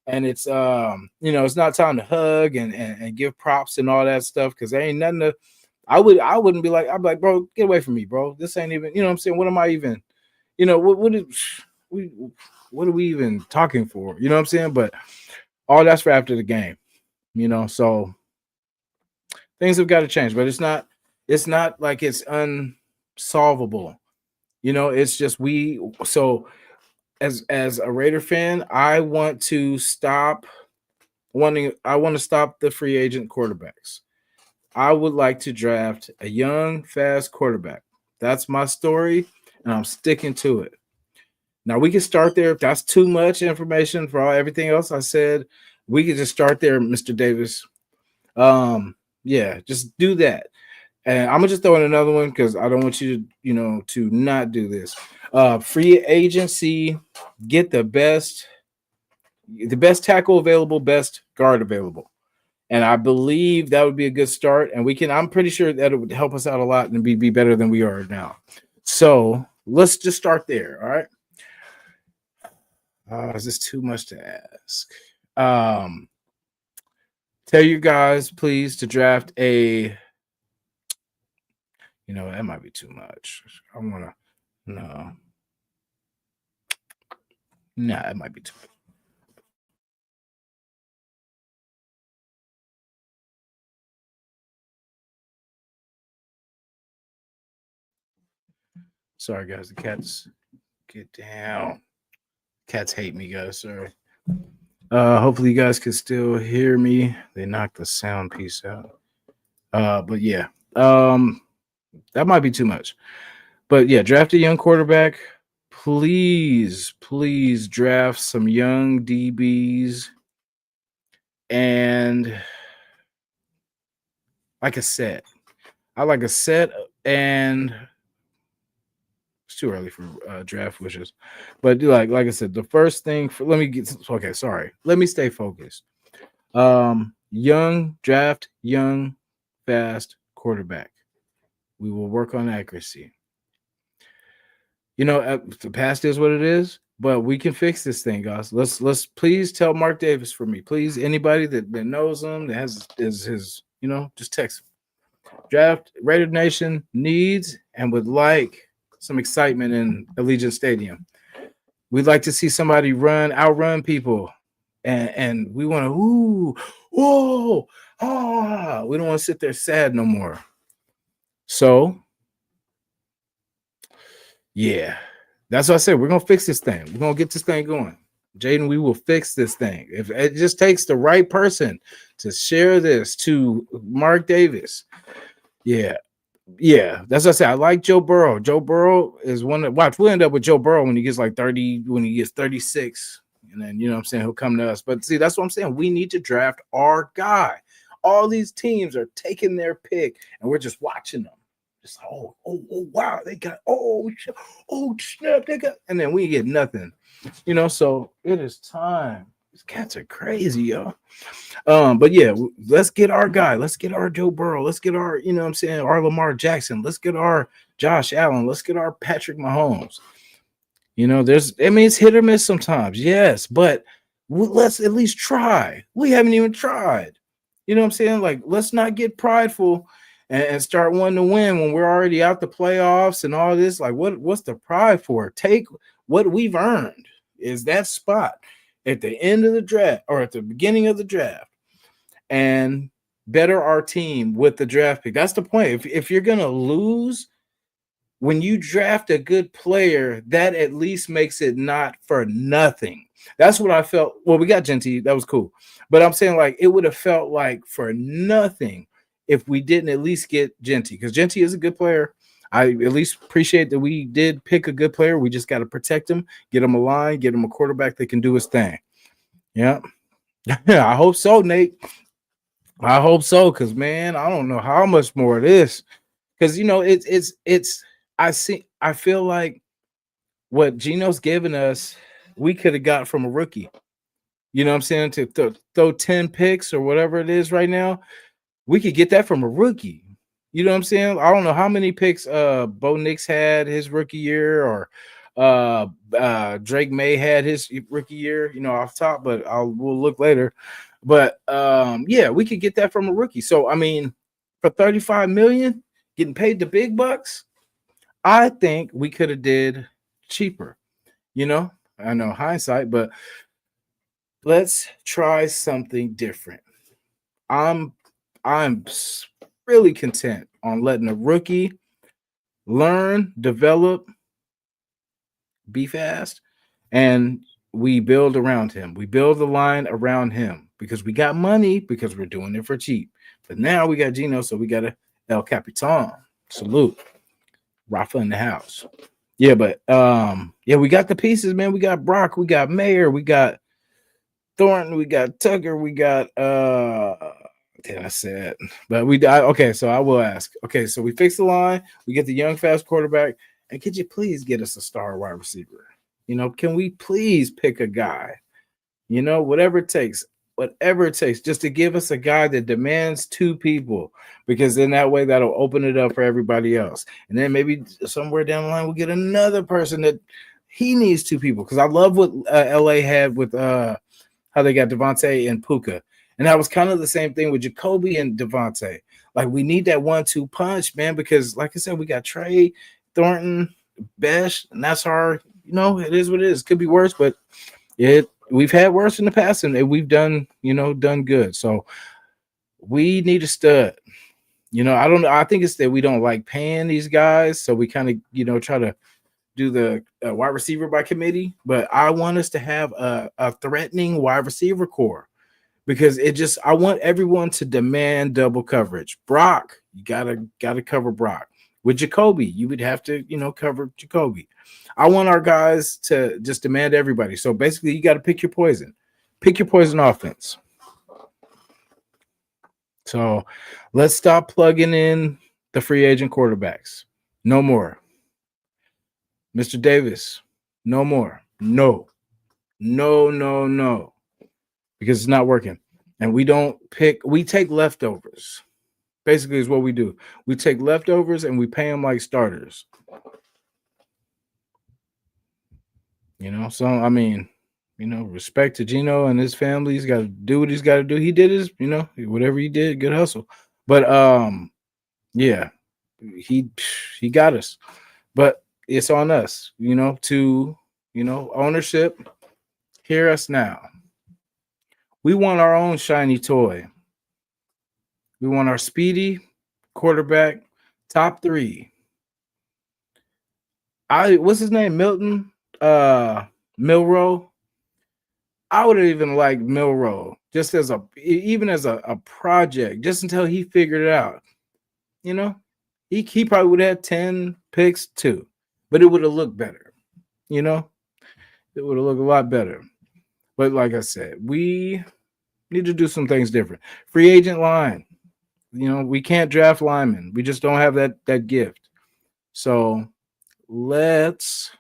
and it's it's not time to hug and give props and all that stuff because there ain't nothing to. I wouldn't be like, I'd be like, bro, get away from me, bro. This ain't even, what I'm saying. What am I even, what is we what are we even talking for? You know what I'm saying? But all that's for after the game, so things have got to change, but it's not like it's unsolvable. It's just as a Raider fan, I want to stop the free agent quarterbacks. I would like to draft a young, fast quarterback. That's my story, and I'm sticking to it. Now we can start there. If that's too much information for everything else I said, we could just start there, Mr. Davis. Yeah, just do that. And I'm gonna just throw in another one because I don't want you to not do this. Free agency, get the best tackle available, best guard available. And I believe that would be a good start. And I'm pretty sure that it would help us out a lot and be better than we are now. So let's just start there. All right. Is this too much to ask? Tell you guys, please, to draft that might be too much. I want to, no. Nah, it might be too. Sorry, guys. The cats get down. Cats hate me, guys. Sorry. Hopefully you guys can still hear me. They knocked the sound piece out. But yeah. That might be too much. But yeah, draft a young quarterback. Please, please draft some young DBs. And like I said, I like a set, and it's too early for draft wishes. But like I said, the first thing for let me get okay, sorry. Let me stay focused. Young draft, young, fast quarterback. We will work on accuracy. The past is what it is, but we can fix this thing, guys. Let's please tell Mark Davis for me. Please, anybody that knows him that has is his, just text him. Draft Raider Nation needs and would like some excitement in Allegiant Stadium. We'd like to see somebody outrun people, and we want to whoa, we don't want to sit there sad no more. So, yeah, that's what I said. We're gonna fix this thing. We're gonna get this thing going. Jaden, we will fix this thing. If it just takes the right person to share this to Mark Davis. Yeah, that's what I said. I like Joe Burrow. Joe Burrow is one that we'll end up with Joe Burrow when he gets like 30, when he gets 36. And then, what I'm saying, he'll come to us. But see, that's what I'm saying. We need to draft our guy. All these teams are taking their pick, and we're just watching them. Just wow, they got snap, they got, and then we get nothing. So it is time. These cats are crazy, y'all. But yeah, let's get our guy. Let's get our Joe Burrow. Let's get our, our Lamar Jackson. Let's get our Josh Allen. Let's get our Patrick Mahomes. It's hit or miss sometimes, yes, but let's at least try. We haven't even tried. Like, let's not get prideful and start wanting to win when we're already out the playoffs and all this. Like, what's the pride for? Take what we've earned is that spot at the end of the draft or at the beginning of the draft and better our team with the draft pick. That's the point. If you're going to lose, when you draft a good player, that at least makes it not for nothing. That's what I felt. Well, we got Genty. That was cool. But I'm saying, like, it would have felt like for nothing if we didn't at least get Genty, because Genty is a good player. I at least appreciate that we did pick a good player. We just got to protect him, get him a line, get him a quarterback that can do his thing. Yeah. I hope so, Nate. I hope so, because, man, I don't know how much more of this. Because, I feel like what Gino's given us, we could have got from a rookie. You know what I'm saying? To throw 10 picks or whatever it is right now, we could get that from a rookie. You know what I'm saying? I don't know how many picks Bo Nix had his rookie year, or Drake May had his rookie year, off top, but we'll look later. But yeah, we could get that from a rookie. So, I mean, for $35 million, getting paid the big bucks, I think we could have did cheaper. I know hindsight, but let's try something different. I'm really content on letting a rookie learn, develop, be fast, and we build around him. We build the line around him because we got money, because we're doing it for cheap. But now we got Gino, so we got a El Capitan. Salute. Rafa in the house. Yeah, but yeah, we got the pieces, man. We got Brock, we got Mayer, we got Thornton, we got Tucker, we got I said, but okay, so I will ask. Okay, so we fix the line, we get the young fast quarterback, and could you please get us a star wide receiver? Can we please pick a guy? Whatever it takes, just to give us a guy that demands two people, because then that way that'll open it up for everybody else. And then maybe somewhere down the line we'll get another person that he needs two people, because I love what LA had with how they got Devontae and Puka. And that was kind of the same thing with Jacoby and Devontae. Like, we need that 1-2 punch, man, because like I said, we got Trey, Thornton, Besh, Nassar, it is what it is. Could be worse, but we've had worse in the past, and we've done good. So we need a stud. I don't know. I think it's that we don't like paying these guys, so we kind of try to do the wide receiver by committee. But I want us to have a threatening wide receiver core because I want everyone to demand double coverage. Brock, you gotta cover Brock. With Jacoby, you would have to cover Jacoby. I want our guys to just demand everybody. So basically, you got to pick your poison. Pick your poison offense. So let's stop plugging in the free agent quarterbacks. No more. Mr. Davis, no more. No. No, no, no. Because it's not working. And we take leftovers. Basically, is what we do. We take leftovers and we pay them like starters. So I mean, respect to Gino and his family. He's got to do what he's got to do. He did his, whatever he did, good hustle. But yeah, he got us. But it's on us, to ownership. Hear us now. We want our own shiny toy. We want our speedy quarterback, top 3. What's his name? Milton Milroe. I would have even liked Milroe just as a project, just until he figured it out. He probably would have had 10 picks too, but it would have looked better. It would have looked a lot better. But like I said, we need to do some things different. Free agent line. We can't draft linemen. We just don't have that gift. So let's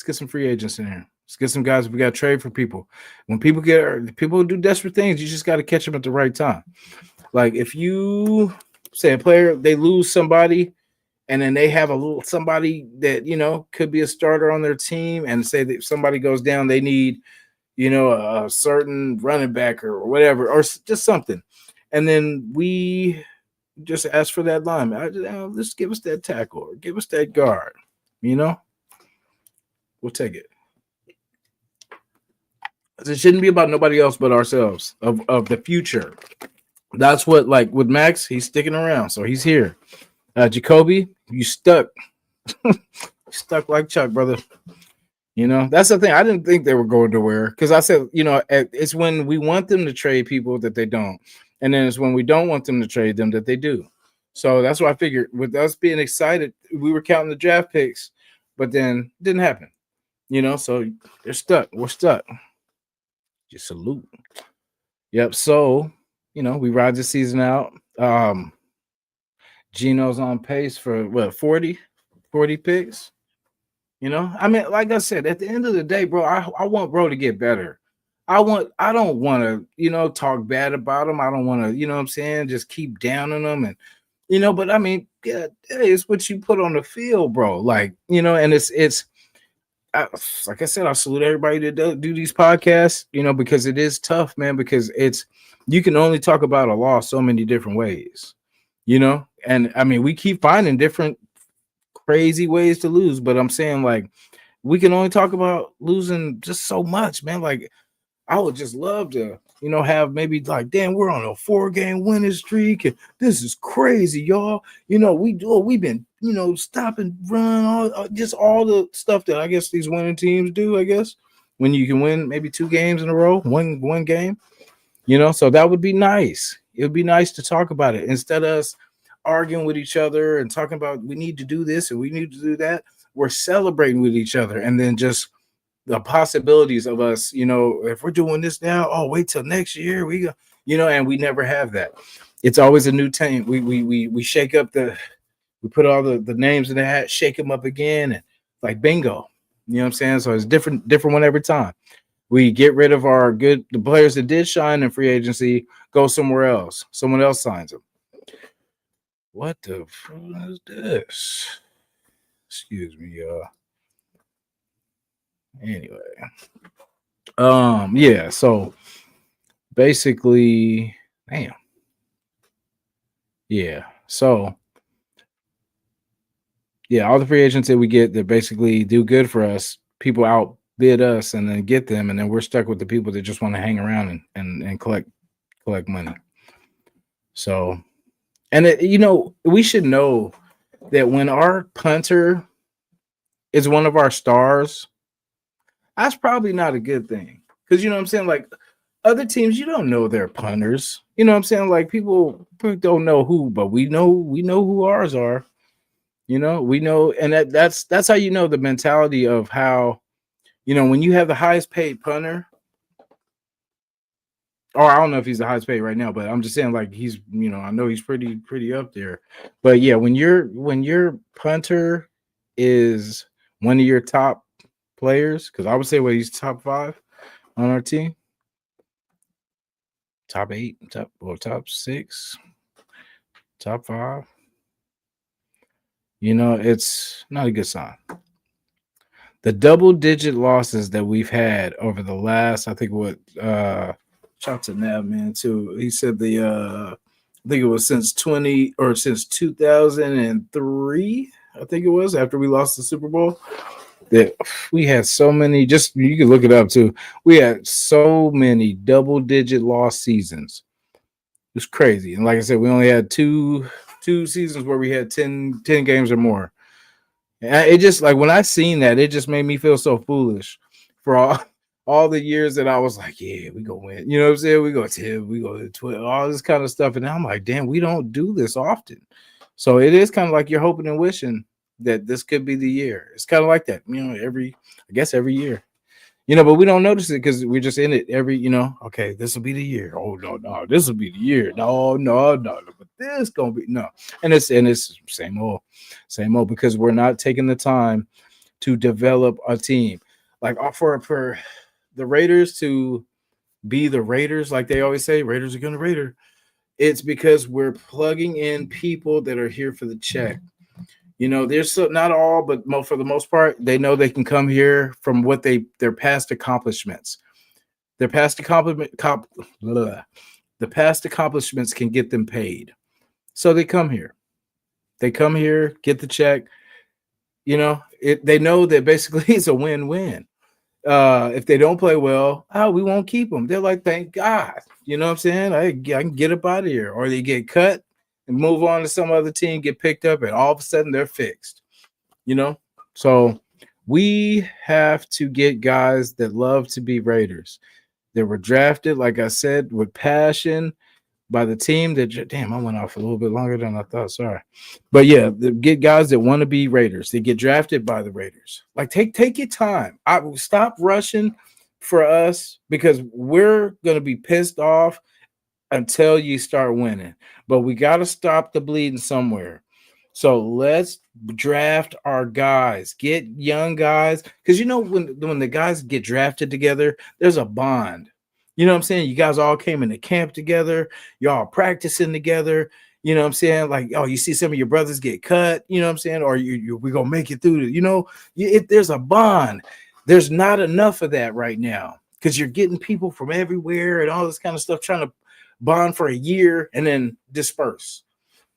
get some free agents in here. Let's get some guys. We got to trade for people. When people do desperate things, you just got to catch them at the right time. Like if you say a player, they lose somebody, and then they have somebody that could be a starter on their team, and say that if somebody goes down, they need a certain running back or whatever, or just something, and then we just ask for that lineman. Let's give us that tackle or give us that guard. We'll take it. It shouldn't be about nobody else but ourselves of the future. That's what, like with Max, he's sticking around, so he's here. Jacoby, you stuck. Stuck like Chuck, brother. That's the thing. I didn't think they were going nowhere because I said, it's when we want them to trade people that they don't. And then it's when we don't want them to trade them that they do. So that's why I figured with us being excited, we were counting the draft picks, but then it didn't happen. So they're stuck. We're stuck. Just salute. Yep. So, we ride the season out. Gino's on pace for what, 40 picks? I mean, like I said, at the end of the day, bro, I want bro to get better. I don't want to, talk bad about him. I don't want to, what I'm saying, just keep downing them. And, but I mean, yeah, it's what you put on the field, bro. Like, and it's like I said, I salute everybody that do these podcasts, because it is tough, man, because you can only talk about a loss so many different ways, and I mean, we keep finding different crazy ways to lose, but I'm saying, like, we can only talk about losing just so much, man. Like, I would just love to, have maybe like, damn, we're on a 4-game winning streak, and this is crazy, y'all. We've been, stop and run, all the stuff that I guess these winning teams do. I guess when you can win maybe 2 games in a row, one game, so that would be nice. It would be nice to talk about it instead of us arguing with each other and talking about we need to do this and we need to do that. We're celebrating with each other, and then just the possibilities of us, if we're doing this now, oh, wait till next year, we go, and we never have that. It's always a new team. We shake up we put all the names in the hat, shake them up again, and like bingo, you know what I'm saying? So it's different one every time. We get rid of the players that did shine in free agency, go somewhere else. Someone else signs them. What the fuck is this? Excuse me, y'all. Anyway, yeah, so basically, damn. Yeah, so Yeah, all the free agents that we get that basically do good for us, people outbid us and then get them, and then we're stuck with the people that just want to hang around and collect money. So, and we should know that when our punter is one of our stars, that's probably not a good thing. Because you know what I'm saying? Like other teams, you don't know their punters. You know what I'm saying? Like people don't know who, but we know who ours are. We know, and that's how you know the mentality of how, when you have the highest paid punter, or I don't know if he's the highest paid right now, but I'm just saying like he's, I know he's pretty up there. But yeah, when your punter is one of your top players, because I would say he's top five on our team, top eight, top six, top five. It's not a good sign. The double digit losses that we've had over the last, I think shout out to Nav man too. He said I think it was since 2003, I think it was after we lost the Super Bowl. That we had so many, just you can look it up too. We had so many double digit loss seasons. It was crazy. And like I said, we only had two seasons where we had 10 games or more. And it just like when I seen that, it just made me feel so foolish for all the years that I was like, yeah, we go win. You know what I'm saying? We go 10, we go to 12, all this kind of stuff. And I'm like, damn, we don't do this often. So it is kind of like you're hoping and wishing that this could be the year. It's kind of like that, every year. But we don't notice it because we're just in it okay, this will be the year. Oh no, this will be the year. No, but this gonna be no. And it's same old because we're not taking the time to develop a team. Like for the Raiders to be the Raiders, like they always say, Raiders are gonna Raider. It's because we're plugging in people that are here for the check. There's not all, but for the most part, they know they can come here from their past accomplishments. Their past the past accomplishments can get them paid, so they come here. They come here, get the check. They know that basically it's a win-win. If they don't play well, we won't keep them. They're like, thank God. You know what I'm saying? I can get up out of here, or they get cut and move on to some other team, get picked up, and all of a sudden they're fixed. So we have to get guys that love to be Raiders. They were drafted, like I said, with passion by the team. Damn, I went off a little bit longer than I thought. Sorry, but yeah, get guys that want to be Raiders. They get drafted by the Raiders. Like take your time. I will stop rushing for us because we're gonna be pissed off until you start winning. But we got to stop the bleeding somewhere. So let's draft our guys, get young guys, because when the guys get drafted together, there's a bond. You know what I'm saying? You guys all came into camp together, y'all practicing together. You know what I'm saying? Like, oh, you see some of your brothers get cut. You know what I'm saying? Or we gonna make it through. There's a bond. There's not enough of that right now because you're getting people from everywhere and all this kind of stuff trying to bond for a year and then disperse.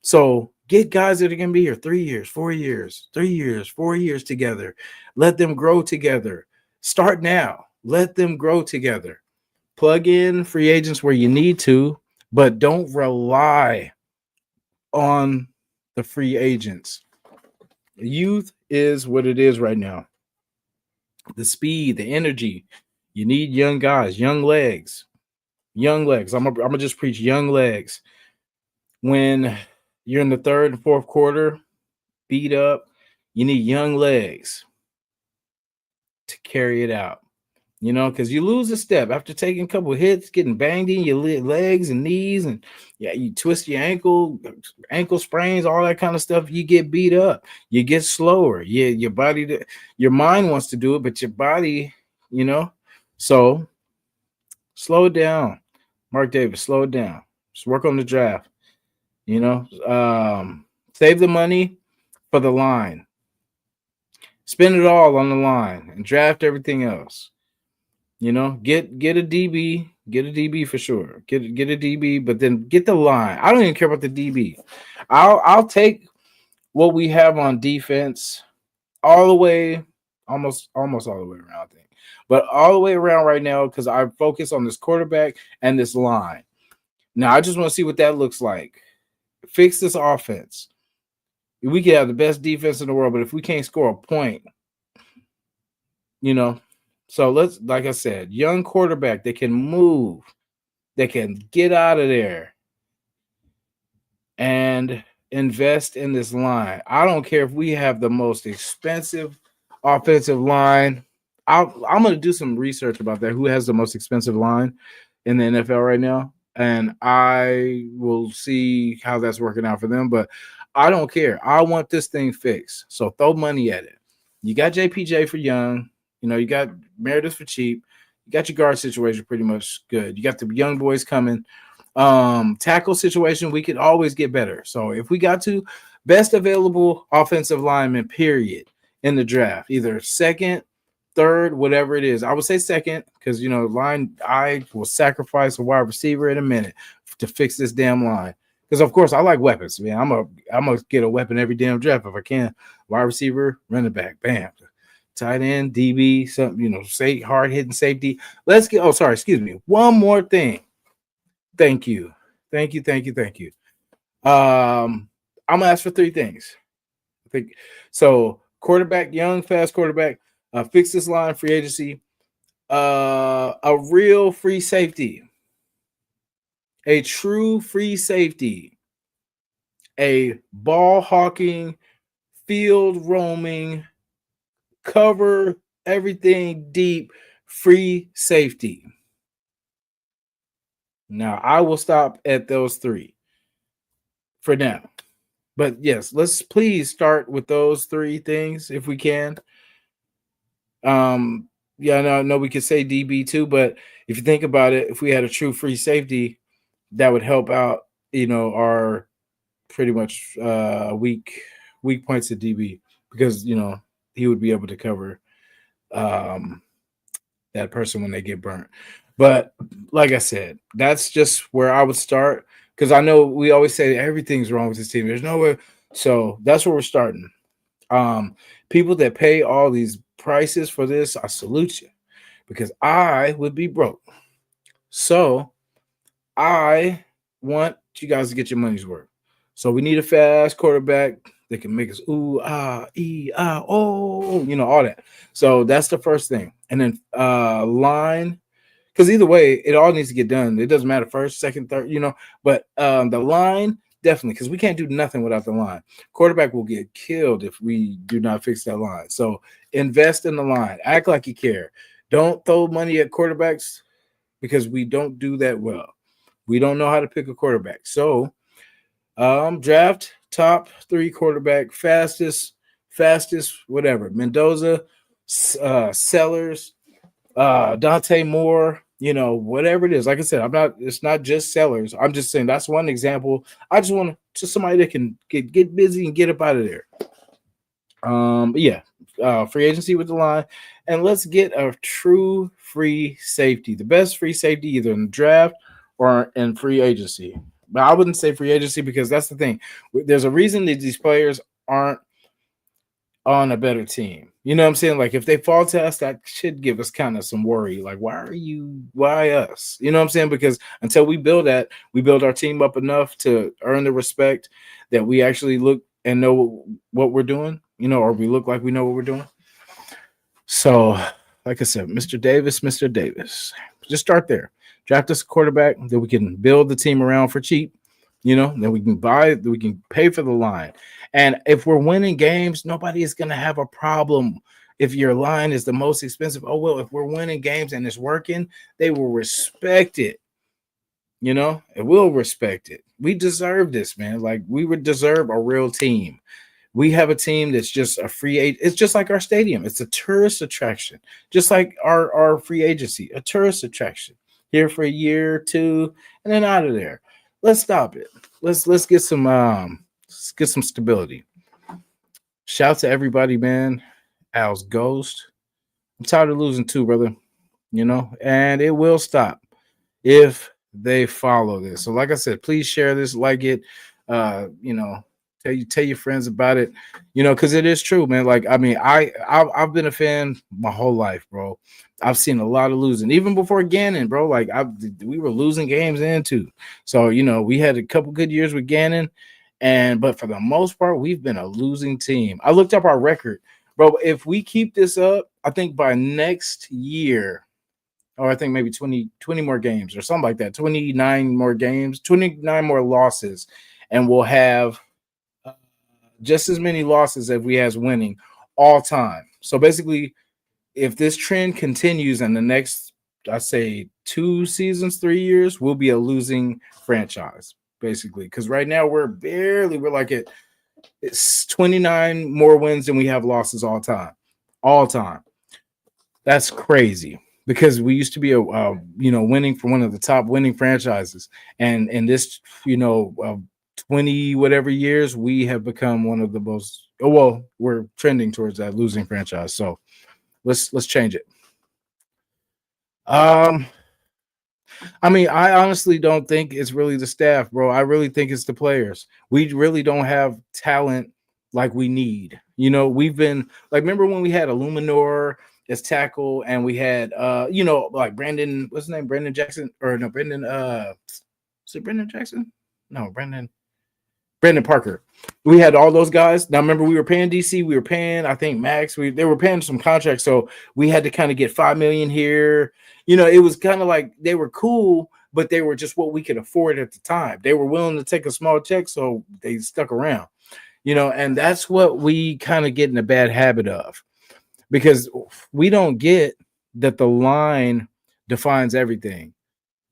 So get guys that are going to be here 3 years, 4 years, 3 years, 4 years together. Let them grow together. Start now. Let them grow together. Plug in free agents where you need to, but don't rely on the free agents. Youth is what it is right now. The speed, the energy. You need young guys, young legs. Young legs. I'm gonna just preach young legs. When you're in the third and fourth quarter, beat up, you need young legs to carry it out. Because you lose a step after taking a couple of hits, getting banged in your legs and knees, and you twist your ankle sprains, all that kind of stuff. You get beat up, you get slower. Your body, your mind wants to do it, but your body, so slow it down. Mark Davis, slow it down. Just work on the draft. Save the money for the line. Spend it all on the line and draft everything else. Get a DB for sure. Get a DB, but then get the line. I don't even care about the DB. I'll take what we have on defense all the way, almost all the way around, I think. But all the way around right now, because I focus on this quarterback and this line. Now I just want to see what that looks like. Fix this offense. We could have the best defense in the world, but if we can't score a point, you know. So let's, like I said, young quarterback that can move, that can get out of there and invest in this line. I don't care if we have the most expensive offensive line. I'm going to do some research about that. Who has the most expensive line in the NFL right now? And I will see how that's working out for them. But I don't care. I want this thing fixed. So throw money at it. You got JPJ for young. You got Meredith for cheap. You got your guard situation pretty much good. You got the young boys coming. Tackle situation, we could always get better. So if we got to, best available offensive lineman, period, in the draft, either second, third, whatever it is. I would say second, because line, I will sacrifice a wide receiver in a minute to fix this damn line. Because of course I like weapons, man. I'm gonna get a weapon every damn draft if I can. Wide receiver, running back, bam. Tight end, DB, something, say hard hitting safety. Let's get. Oh, sorry, excuse me. One more thing. Thank you. Thank you. Thank you. Thank you. I'm gonna ask for three things. I think so. Quarterback, young, fast quarterback, fix this line, free agency, a real free safety, a true free safety, a ball hawking, field roaming, cover everything deep, free safety. Now, I will stop at those three for now. But yes, let's please start with those three things if we can. Yeah, no, we could say DB too, but if you think about it, if we had a true free safety, that would help out, our pretty much weak points at DB, because he would be able to cover that person when they get burnt. But like I said, that's just where I would start, because I know we always say everything's wrong with this team. There's nowhere. So that's where we're starting. People that pay all these prices for this, I salute you, because I would be broke. So I want you guys to get your money's worth. So we need a fast quarterback that can make us ooh, ah, ee, ah, oh, all that. So that's the first thing. And then line, because either way, it all needs to get done. It doesn't matter first, second, third, but the line, definitely, because we can't do nothing without the line. Quarterback will get killed if we do not fix that line. So invest in the line. Act like you care. Don't throw money at quarterbacks, because we don't do that well. We don't know how to pick a quarterback. So draft top 3 quarterback, fastest, whatever. Mendoza, Sellers, Dante Moore, whatever it is. Like I said, it's not just Sellers. I'm just saying that's one example. I just want somebody that can get busy and get up out of there. Free agency with the line, and let's get a true free safety, the best free safety either in the draft or in free agency. But I wouldn't say free agency, because that's the thing. There's a reason that these players aren't on a better team. You know what I'm saying? Like, if they fall to us, that should give us kind of some worry. Like, why us? You know what I'm saying? Because until we build our team up enough to earn the respect that we actually look and know what we're doing, or we look like we know what we're doing. So, like I said, Mr. Davis, just start there. Draft us a quarterback that we can build the team around for cheap. Then we can pay for the line. And if we're winning games, nobody is going to have a problem if your line is the most expensive. Oh, well, if we're winning games and it's working, they will respect it. It will respect it. We deserve this, man. Like, we would deserve a real team. We have a team that's just a free agent. It's just like our stadium. It's a tourist attraction, just like our free agency, a tourist attraction. Here for a year or two, and then out of there. Let's stop it. Let's get some stability. Shout out to everybody, man. Al's Ghost. I'm tired of losing too, brother. And it will stop if they follow this. So, like I said, please share this, like it. Tell tell your friends about it, because it is true, man. Like, I mean, I've been a fan my whole life, bro. I've seen a lot of losing, even before Gannon, bro. Like, we were losing games into. So, we had a couple good years with Gannon, but for the most part, we've been a losing team. I looked up our record, bro. If we keep this up, I think by next year, or I think maybe 20 more games or something like that, 29 more games, 29 more losses, and we'll have just as many losses as we has winning all time. So basically, if this trend continues in the next, I say 2 seasons, 3 years, we'll be a losing franchise, basically. Because right now we're like it's 29 more wins than we have losses all time. All time. That's crazy because we used to be winning for one of the top winning franchises, and in this 20 whatever years we have become one of the most. Oh, well, we're trending towards that losing franchise. So let's change it. Um, I mean, I honestly don't think it's really the staff, bro. I really think it's the players. We really don't have talent like we need. We've been like, remember when we had Illuminor as tackle, and we had like Brandon, what's his name? Brandon Jackson, or no, Brandon, is it Brandon Jackson? No, Brandon Parker. We had all those guys. Now remember, we were paying DC, we were paying, I think, Max. They were paying some contracts, so we had to kind of get $5 million here. It was kind of like they were cool, but they were just what we could afford at the time. They were willing to take a small check, so they stuck around. And that's what we kind of get in a bad habit of, because we don't get that the line defines everything.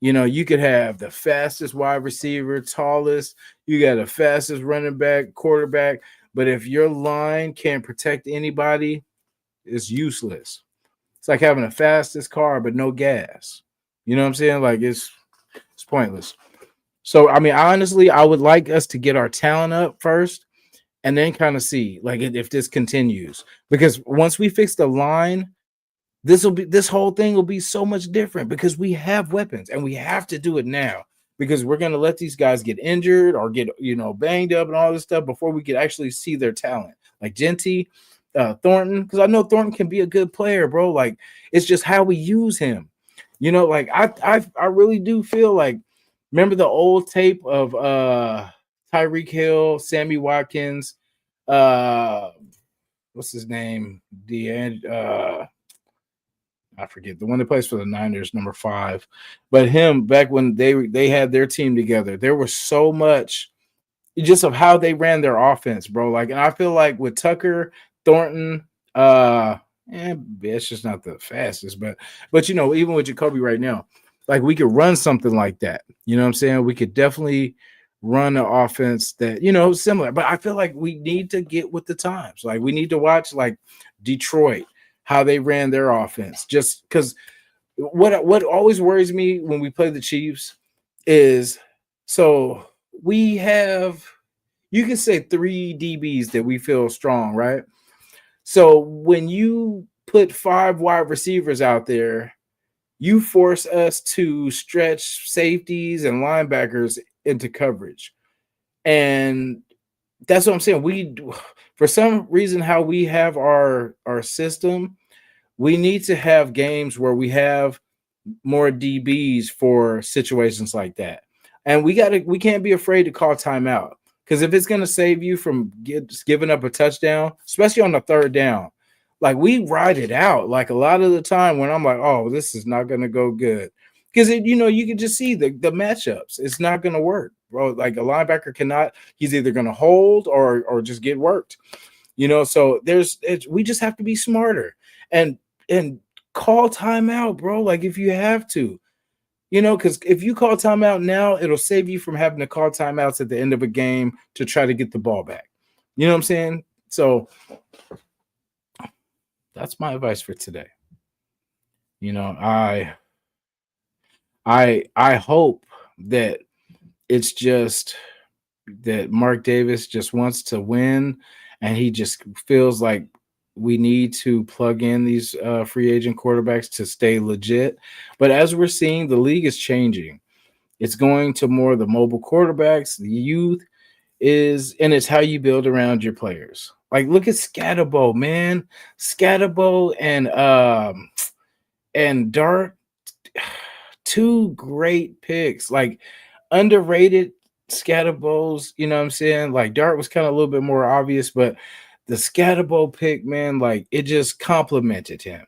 You could have the fastest wide receiver, tallest, you got the fastest running back, quarterback, but if your line can't protect anybody, it's useless. It's like having the fastest car but no gas. You know what I'm saying? Like, it's pointless. So, I mean, honestly, I would like us to get our talent up first and then kind of see like if this continues, because once we fix the line, this whole thing will be so much different, because we have weapons and we have to do it now, because we're going to let these guys get injured or get banged up and all this stuff before we could actually see their talent, like Genty, Thornton, because I know Thornton can be a good player, bro. Like, it's just how we use him. Like I really do feel like, remember the old tape of Tyreek Hill, Sammy Watkins, what's his name, I forget, the one that plays for the Niners, number 5. But him, back when they had their team together, there was so much just of how they ran their offense, bro. Like, and I feel like with Tucker, Thornton, it's just not the fastest, but even with Jacoby right now, like, we could run something like that. You know what I'm saying? We could definitely run an offense that, similar. But I feel like we need to get with the times. Like, we need to watch like Detroit, how they ran their offense. Just because what always worries me when we play the Chiefs is, so we have, you can say 3 DBs that we feel strong, right? So when you put 5 wide receivers out there, you force us to stretch safeties and linebackers into coverage. And that's what I'm saying. For some reason, how we have our system, we need to have games where we have more DBs for situations like that. And we can't be afraid to call timeout, because if it's going to save you from giving up a touchdown, especially on the 3rd down, like, we ride it out. Like, a lot of the time when I'm like, oh, this is not going to go good, because you can just see the matchups. It's not going to work, bro. Like, a linebacker cannot. He's either going to hold or just get worked. So we just have to be smarter and call timeout, bro. Like, if you have to, because if you call timeout now, it'll save you from having to call timeouts at the end of a game to try to get the ball back. You know what I'm saying? So that's my advice for today. I hope that it's just that Mark Davis just wants to win, and he just feels like we need to plug in these free agent quarterbacks to stay legit. But as we're seeing, the league is changing. It's going to more of the mobile quarterbacks, the youth. and it's how you build around your players. Like look at Scatterbo, man. Scatterbo and Dart, two great picks. Like underrated Scatterbows, you know what I'm saying? Like Dart was kind of a little bit more obvious, but the Scatterbo pick, man, like it just complimented him.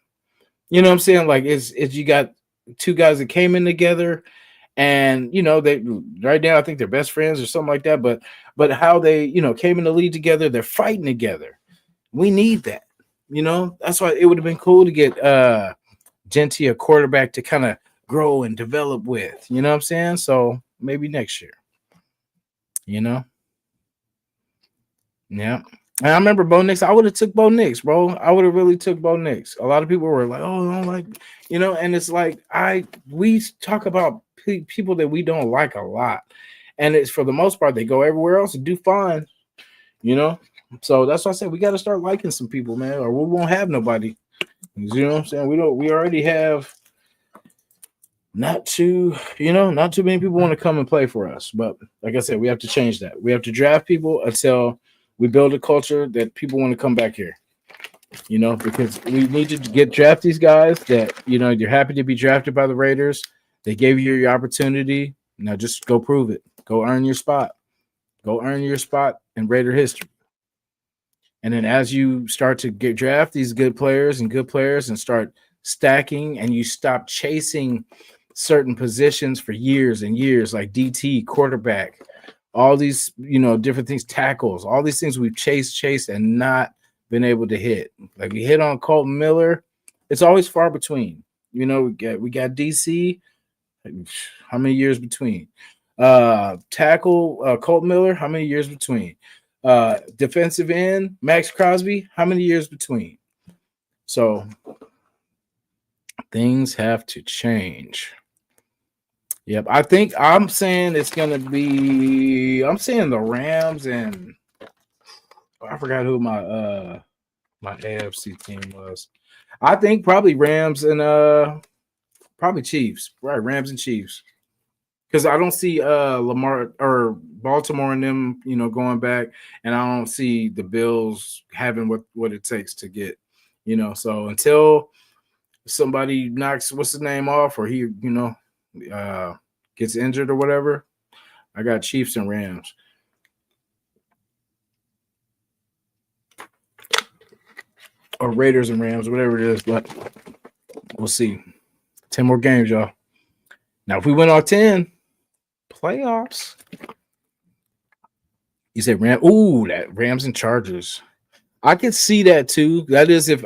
You know what I'm saying? Like it's you got two guys that came in together, and they right now I think they're best friends or something like that. But how they came in the league together, they're fighting together. We need that. That's why it would have been cool to get Genty a quarterback to kind of grow and develop with. You know what I'm saying? So maybe next year. You know? Yeah. And I remember Bo Nix. I would have took Bo Nix, bro. I would have really took Bo Nix. A lot of people were like, "Oh, I don't like," and it's like we talk about people that we don't like a lot, and it's for the most part they go everywhere else and do fine, you know. So that's why I said we got to start liking some people, man, or we won't have nobody. You know what I'm saying? We don't. We already have not too many people want to come and play for us. But like I said, we have to change that. We have to draft people until we build a culture that people want to come back here. Because we need to get draft these guys that you're happy to be drafted by the Raiders. They gave you your opportunity. Now just go prove it. Go earn your spot. Go earn your spot in Raider history. And then as you start to get draft these good players and start stacking, and you stop chasing certain positions for years and years, like DT, quarterback, all these, different things, tackles, all these things we've chased and not been able to hit. Like we hit on Colton Miller. It's always far between. We got DC. How many years between? Tackle Colton Miller, how many years between? Defensive end Max Crosby, how many years between? So things have to change. Yep, I think I'm saying it's gonna be. I'm saying the Rams and I forgot who my AFC team was. I think probably Rams and probably Chiefs. Right, Rams and Chiefs. Because I don't see Lamar or Baltimore and them, going back, and I don't see the Bills having what it takes to get, So until somebody knocks what's his name off, or he, gets injured or whatever, I got Chiefs and Rams. Or Raiders and Rams, whatever it is, but we'll see. 10 more games, y'all. Now, if we win all 10, playoffs. You said Rams. Ooh, that Rams and Chargers. I could see that too. That is if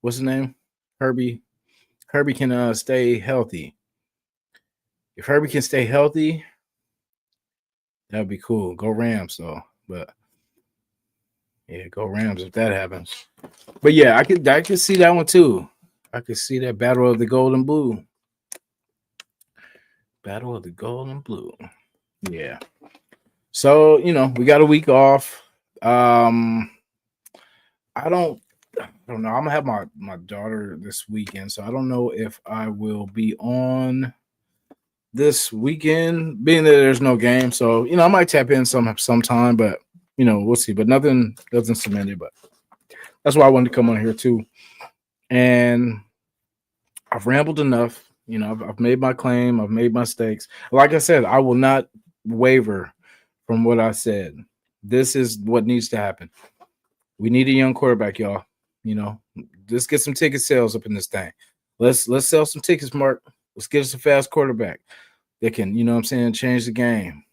what's his name? Herbie. Herbie can stay healthy. If Herbie can stay healthy, that would be cool. Go Rams though. But yeah, go Rams if that happens. But yeah, I could see that one too. I could see that battle of the gold and blue. Battle of the gold and blue. Yeah. So, we got a week off. I don't know. I'm gonna have my daughter this weekend, so I don't know if I will be on this weekend, being that there's no game. So, I might tap in sometime, but we'll see. But nothing cemented. But that's why I wanted to come on here too. And I've rambled enough. I've made my claim. I've made my stakes. Like I said, I will not waver from what I said. This is what needs to happen. We need a young quarterback, y'all. Let's get some ticket sales up in this thing. Let's sell some tickets, Mark. Let's get us a fast quarterback that can, change the game.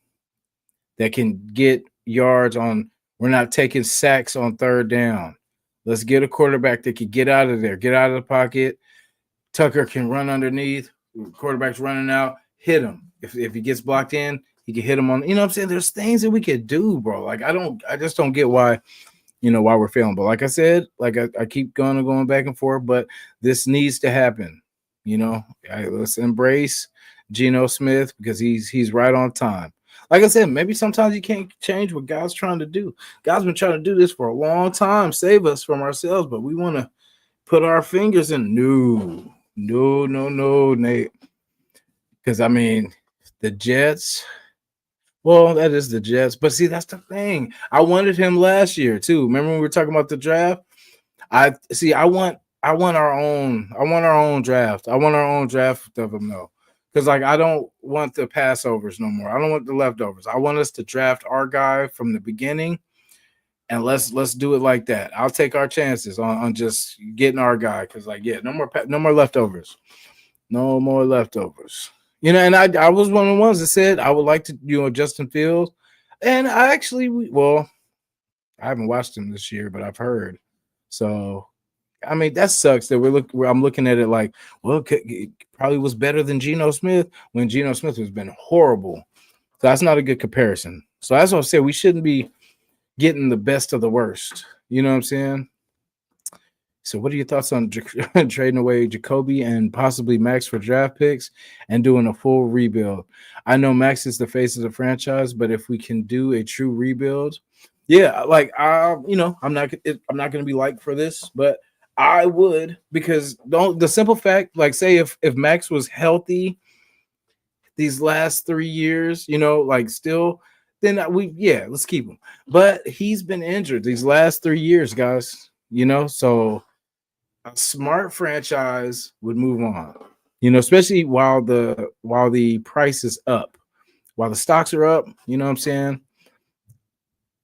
That can get yards on. We're not taking sacks on third down. Let's get a quarterback that can get out of there, get out of the pocket. Tucker can run underneath. Quarterback's running out. Hit him. If he gets blocked in, he can hit him on. There's things that we could do, bro. Like I just don't get why we're failing. But like I said, I keep going back and forth, but this needs to happen. Let's embrace Geno Smith because he's right on time. Like I said, maybe sometimes you can't change what God's trying to do. God's been trying to do this for a long time, save us from ourselves, but we want to put our fingers in. No, Nate. Because the Jets, Well, that is the Jets. But see, that's the thing. I wanted him last year too. Remember when we were talking about the draft? I see. I want our own. I want our own draft. I want our own draft of them though, because like I don't want the passovers no more. I don't want the leftovers. I want us to draft our guy from the beginning, and let's do it like that. I'll take our chances on just getting our guy because like yeah, no more leftovers. No more leftovers. And I was one of the ones that said I would like to Justin Fields, and I actually well I haven't watched him this year, but I've heard. So I mean, that sucks that I'm looking at it like, well, it probably was better than Geno Smith when Geno Smith has been horrible. So that's not a good comparison. So that's what I said. We shouldn't be getting the best of the worst. You know what I'm saying? So, what are your thoughts on trading away Jacoby and possibly Max for draft picks and doing a full rebuild? I know Max is the face of the franchise, but if we can do a true rebuild, yeah, like I'm not going to be liked for this, but I would because don't the simple fact, like, say if Max was healthy these last 3 years, like still, then let's keep him. But he's been injured these last 3 years, guys. So a smart franchise would move on. Especially while the price is up, while the stocks are up. You know what I'm saying?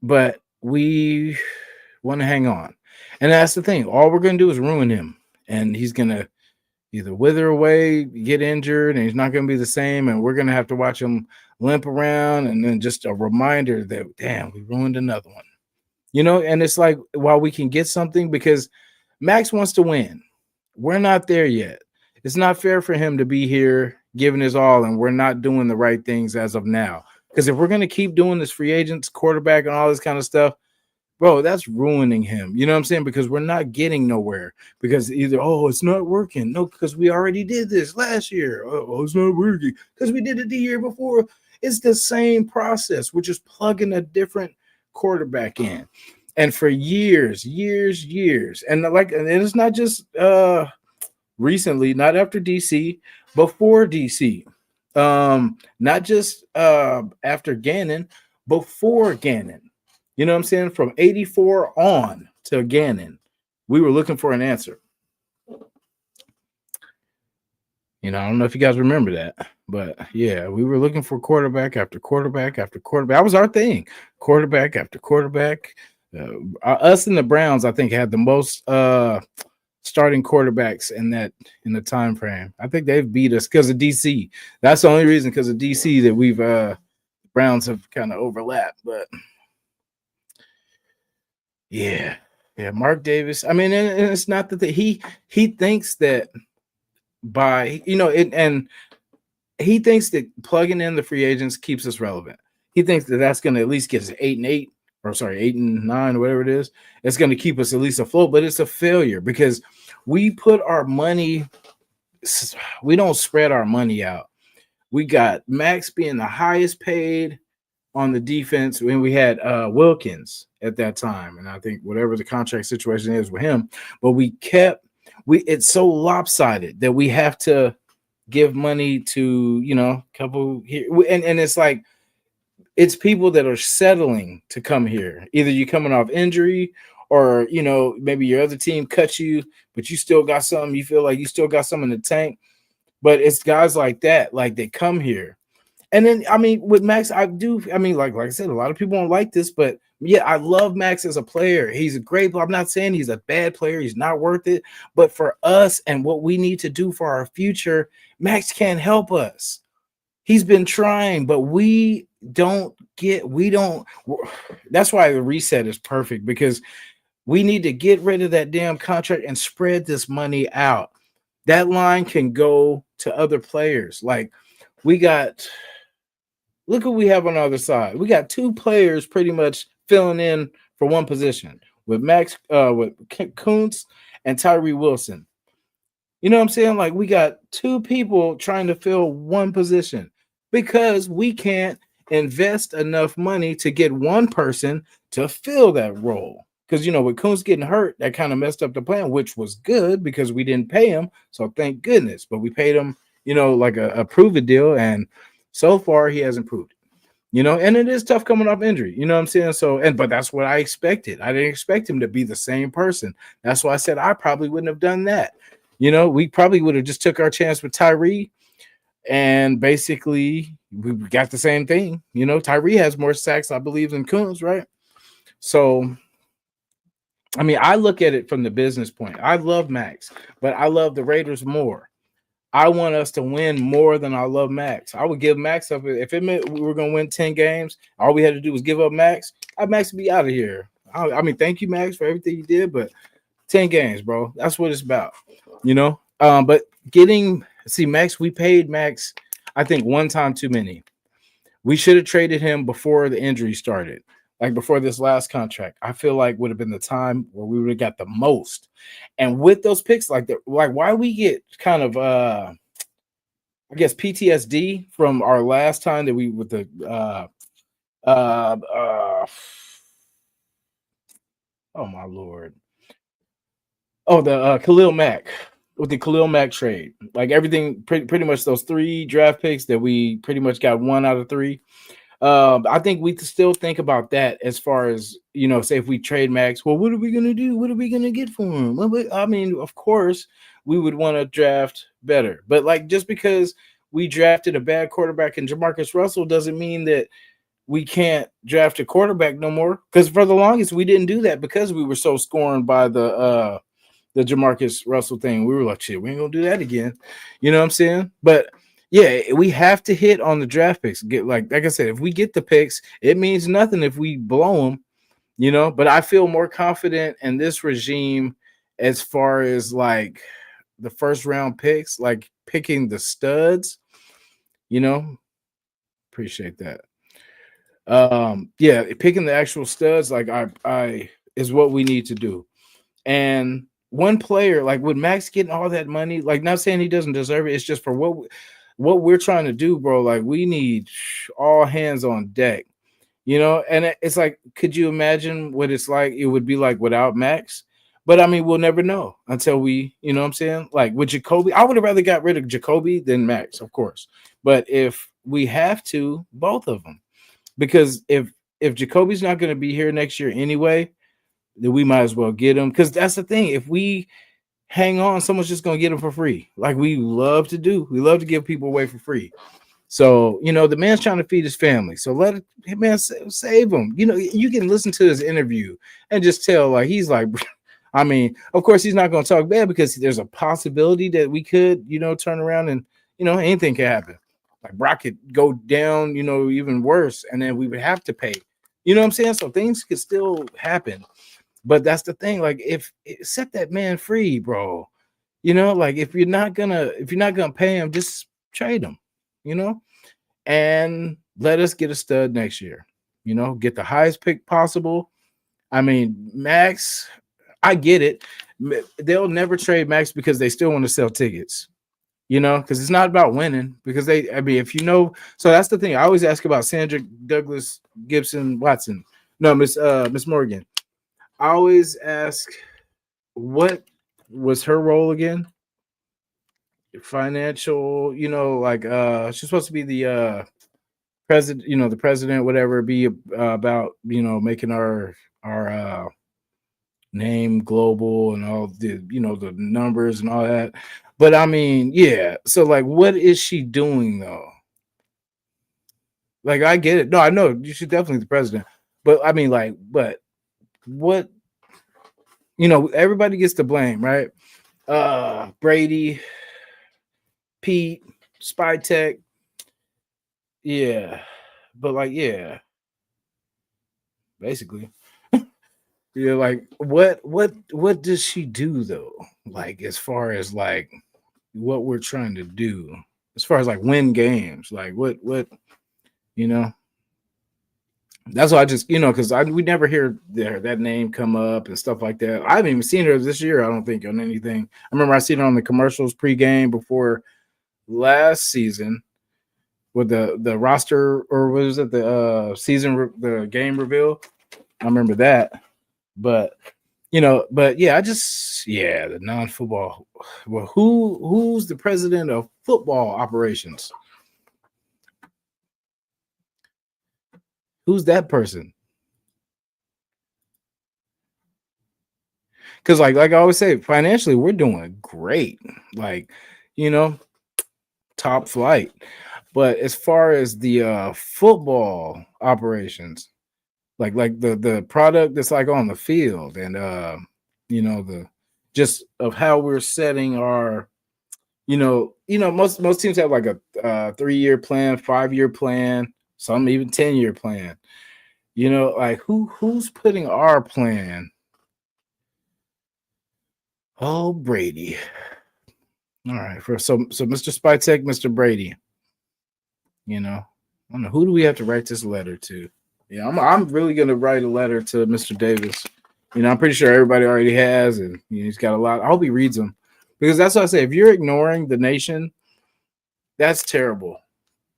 But we want to hang on, and that's the thing. All we're gonna do is ruin him, and he's gonna either wither away, get injured, and he's not gonna be the same, and we're gonna have to watch him limp around, and then just a reminder that damn, we ruined another one. And it's like while we can get something because Max wants to win. We're not there yet. It's not fair for him to be here giving his all, and we're not doing the right things as of now. Because if we're going to keep doing this free agents, quarterback, and all this kind of stuff, bro, that's ruining him. You know what I'm saying? Because we're not getting nowhere. Because either, oh, it's not working. No, because we already did this last year. Oh, it's not working. Because we did it the year before. It's the same process. We're just plugging a different quarterback in. And for years, and it's not just recently, not after DC, before DC. Not just after Gannon, before Gannon. You know what I'm saying? From 84 on to Gannon, we were looking for an answer. I don't know if you guys remember that, but yeah, we were looking for quarterback after quarterback after quarterback. That was our thing. Quarterback after quarterback. Us and the Browns, I think, had the most starting quarterbacks in the time frame. I think they've beat us because of DC. That's the only reason because of DC that we've Browns have kind of overlapped. But yeah, Mark Davis. I mean, and it's not that he thinks that by and he thinks that plugging in the free agents keeps us relevant. He thinks that that's going to at least get us 8-8, or sorry, 8-9, whatever it is. It's going to keep us at least afloat, but it's a failure because we put our money. We don't spread our money out. We got Max being the highest paid on the defense when we had Wilkins at that time, and I think whatever the contract situation is with him, but it's so lopsided that we have to give money to a couple here, and it's like it's people that are settling to come here. Either you're coming off injury or maybe your other team cuts you, but you still got something. You feel like you still got something in the tank. But it's guys like that, like they come here. And then I mean with Max, I mean, like I said, a lot of people don't like this, but yeah, I love Max as a player. He's a great, I'm not saying he's a bad player, he's not worth it. But for us and what we need to do for our future, Max can't help us. He's been trying, but that's why the reset is perfect, because we need to get rid of that damn contract and spread this money out. That line can go to other players. Like look what we have on the other side. We got two players pretty much filling in for one position with with Kuntz and Tyree Wilson. You know what I'm saying? Like we got two people trying to fill one position because we can't invest enough money to get one person to fill that role. Because, with Kuntz getting hurt, that kind of messed up the plan, which was good because we didn't pay him. So thank goodness. But we paid him, like a prove it deal. And so far, he hasn't proved it. and it is tough coming off injury. You know what I'm saying? So, but that's what I expected. I didn't expect him to be the same person. That's why I said I probably wouldn't have done that. We probably would have just took our chance with Tyree, and basically we got the same thing. Tyree has more sacks, I believe, than Coons, right? So, I mean, I look at it from the business point. I love Max, but I love the Raiders more. I want us to win more than I love Max. I would give Max up if it meant we were going to win 10 games. All we had to do was give up Max. Max would be out of here. I mean, thank you, Max, for everything you did, but 10 games, bro. That's what it's about, But Max, we paid Max, I think, one time too many. We should have traded him before the injury started, like before this last contract. I feel like would have been the time where we would have got the most. And with those picks, like why we get kind of I guess PTSD from our last time that we with the oh my lord. Oh, the Khalil Mack, with the Khalil Mack trade. Like everything, pretty much those 3 draft picks that we pretty much got 1 out of 3. I think we still think about that as far as, say if we trade Max, well, what are we going to do? What are we going to get for him? Well, I mean, of course, we would want to draft better. But like just because we drafted a bad quarterback in Jamarcus Russell doesn't mean that we can't draft a quarterback no more. Because for the longest, we didn't do that because we were so scorned by the Jamarcus Russell thing. We were like, shit, we ain't gonna do that again. You know what I'm saying? But yeah, we have to hit on the draft picks. Get like I said, if we get the picks, it means nothing if we blow them. But I feel more confident in this regime as far as like the first round picks, like picking the studs. Appreciate that. Yeah, picking the actual studs, like I is what we need to do. And one player, like with Max getting all that money, like not saying he doesn't deserve it, it's just for what we're trying to do, bro. Like we need all hands on deck, and it's like, could you imagine what it's like? It would be like without Max. But I mean, we'll never know until we, you know what I'm saying? Like with Jacoby, I would have rather got rid of Jacoby than Max, of course. But if we have to, both of them. Because if Jacoby's not going to be here next year anyway, then we might as well get him. Because that's the thing. If we hang on, someone's just going to get him for free. Like we love to do. We love to give people away for free. So, the man's trying to feed his family. So let it, man, save him. You can listen to his interview and just tell, like, he's like, I mean, of course, he's not going to talk bad because there's a possibility that we could, turn around and, anything can happen. Like Brock could go down, even worse. And then we would have to pay. You know what I'm saying? So things could still happen. But that's the thing. Like, if set that man free, bro. Like if you're not gonna pay him, just trade him. And let us get a stud next year. Get the highest pick possible. I mean, Max, I get it. They'll never trade Max because they still want to sell tickets. Because it's not about winning. Because so that's the thing. I always ask about Sandra Douglas Gibson Watson. No, Miss Morgan. I always ask, what was her role again? Financial, like she's supposed to be the president, the president, whatever, be about, making our name global and all the, the numbers and all that. But I mean, yeah. So like, what is she doing though? Like, I get it. No, I know she's definitely the president. But I mean, like, but what, everybody gets to blame, right? Brady, Pete, Spy Tech. Yeah. But like, yeah. Basically. Yeah, like what does she do though? Like as far as like what we're trying to do, as far as like win games, like what that's why I just, because we never hear that name come up and stuff like that. I haven't even seen her this year, I don't think, on anything. I remember I seen her on the commercials pregame before last season with the roster, or was it the the game reveal? I remember that. But but yeah, the non-football. Well, who's the president of football operations? Who's that person? Because like I always say, financially, we're doing great. Like, you know, top flight. But as far as the football operations, like the product that's like on the field and the just of how we're setting our most teams have like a 3-year plan, 5-year plan, some even 10-year plan. Like who's putting our plan? Oh, Brady. All right, so Mr. Spytek, Mr. Brady. I don't know, who do we have to write this letter to? Yeah, I'm really gonna write a letter to Mr. Davis. I'm pretty sure everybody already has, and he's got a lot. I hope he reads them because that's what I say. If you're ignoring the nation, that's terrible.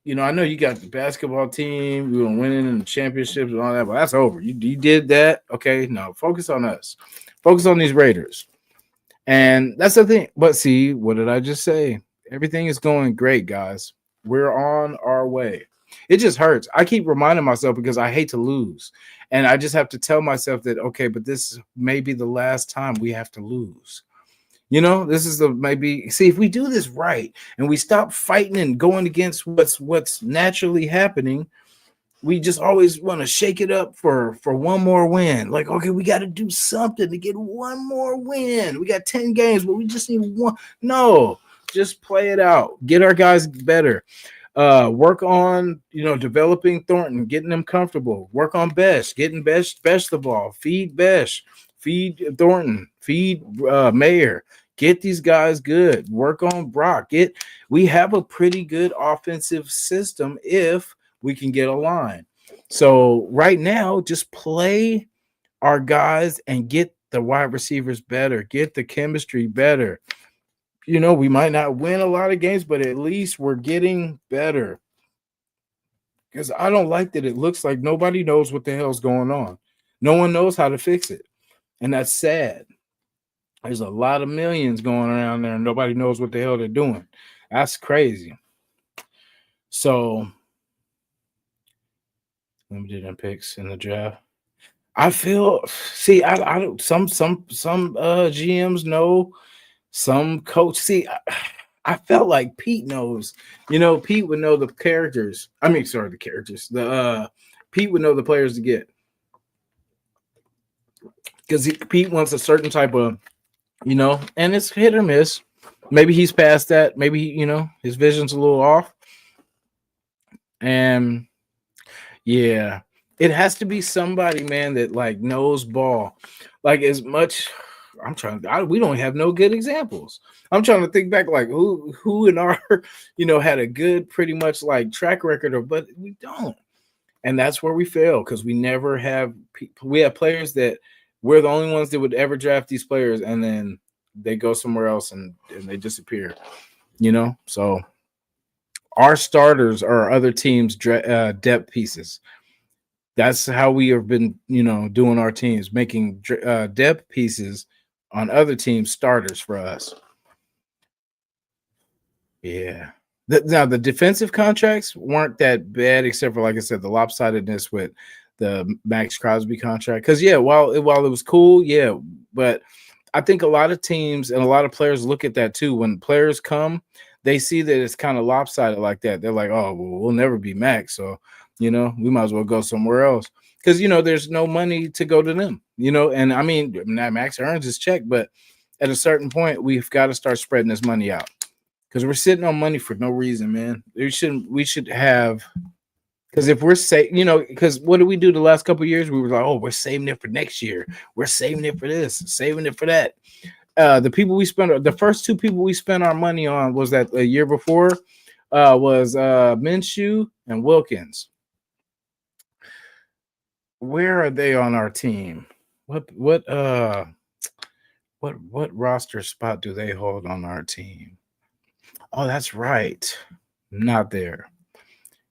I know you got the basketball team, you were winning in the championships and all that, but that's over. You did that, okay? No, focus on us. Focus on these Raiders, and that's the thing. But see, what did I just say? Everything is going great, guys. We're on our way. It just hurts. I keep reminding myself because I hate to lose. And I just have to tell myself that, okay, but this may be the last time we have to lose. This is the maybe see if we do this right and we stop fighting and going against what's naturally happening, we just always want to shake it up for one more win. Like, okay, we got to do something to get one more win. We got 10 games, but we just need one. No, just play it out. Get our guys better. Work on, developing Thornton, getting them comfortable. Work on Besh, getting Besh the ball. Feed Besh, feed Thornton, feed Mayer. Get these guys good. Work on Brock. We have a pretty good offensive system if we can get a line. So right now, just play our guys and get the wide receivers better. Get the chemistry better. We might not win a lot of games, but at least we're getting better. Because I don't like that it looks like nobody knows what the hell's going on. No one knows how to fix it. And that's sad. There's a lot of millions going around there and nobody knows what the hell they're doing. That's crazy. So, limited in picks in the draft. I feel, see, I don't, some GMs know, some coach. See, I felt like Pete knows. Pete would know the characters. I mean, sorry, the characters. Pete would know the players to get because Pete wants a certain type of, and it's hit or miss. Maybe he's past that. Maybe his vision's a little off. And yeah, it has to be somebody, man, that like knows ball, like as much. We don't have no good examples. I'm trying to think back, like who in our, had a good, pretty much like track record of, but we don't. And that's where we fail because we never have. We have players that we're the only ones that would ever draft these players, and then they go somewhere else and they disappear. So our starters are other teams' depth pieces. That's how we have been, doing our teams, making depth pieces on other teams' starters for us. Yeah. Now, the defensive contracts weren't that bad, except for, like I said, the lopsidedness with the Max Crosby contract. Because, yeah, while it was cool, yeah, but I think a lot of teams and a lot of players look at that too. When players come, they see that it's kind of lopsided like that. They're like, oh, well, we'll never be Max. So, we might as well go somewhere else. Because, there's no money to go to them, and I mean, Max earns his check, but at a certain point, we've got to start spreading this money out because we're sitting on money for no reason, man. We should have, because if we're because what did we do the last couple of years? We were like, oh, we're saving it for next year. We're saving it for this, saving it for that. The first 2 people we spent our money on was that a year before was Minshew and Wilkins. Where are they on our team? What roster spot do they hold on our team? Oh, that's right. Not there.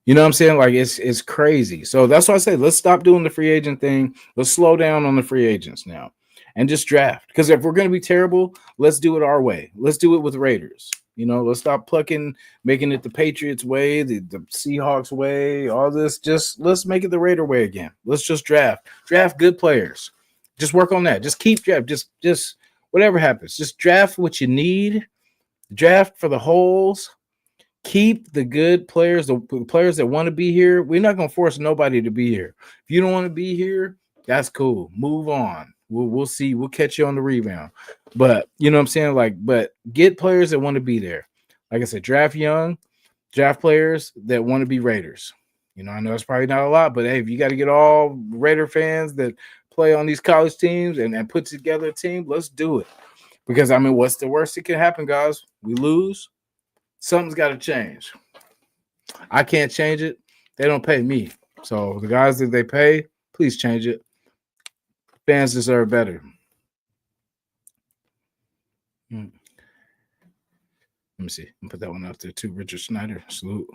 You know what I'm saying? Like it's crazy. So that's why I say let's stop doing the free agent thing. Let's slow down on the free agents now and just draft. Because if we're going to be terrible, let's do it our way. Let's do it with Raiders. Let's stop plucking, making it the Patriots way, the Seahawks way, all this. Just let's make it the Raider way again. Let's just draft good players. Just work on that. Just keep draft. Just whatever happens. Just draft what you need. Draft for the holes. Keep the good players, the players that want to be here. We're not gonna force nobody to be here. If you don't want to be here, that's cool. Move on. We'll see. We'll catch you on the rebound. But you know what I'm saying? But get players that want to be there. Like I said, draft young, draft players that want to be Raiders. I know it's probably not a lot, but hey, if you got to get all Raider fans that play on these college teams and put together a team, let's do it. Because I mean, what's the worst that can happen, guys? We lose. Something's got to change. I can't change it. They don't pay me. So the guys that they pay, please change it. Fans deserve better. Let me see. I'll put that one out there too. Richard Snyder. Salute.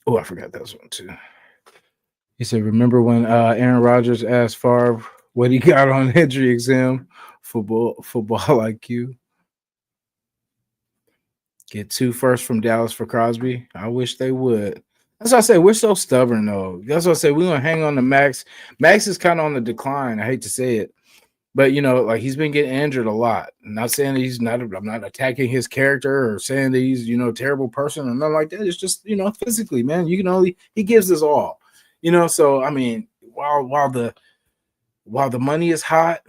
Oh, I forgot that one too. He said, remember when Aaron Rodgers asked Favre what he got on injury exam? Football IQ. Get 2 firsts from Dallas for Crosby. I wish they would. That's what I say. We're so stubborn, though. That's what I say. We're going to hang on to Max. Max is kind of on the decline. I hate to say it. But, like he's been getting injured a lot. I'm not saying that I'm not attacking his character or saying that he's, a terrible person or nothing like that. It's just, physically, man, he gives us all. So, I mean, while the money is hot,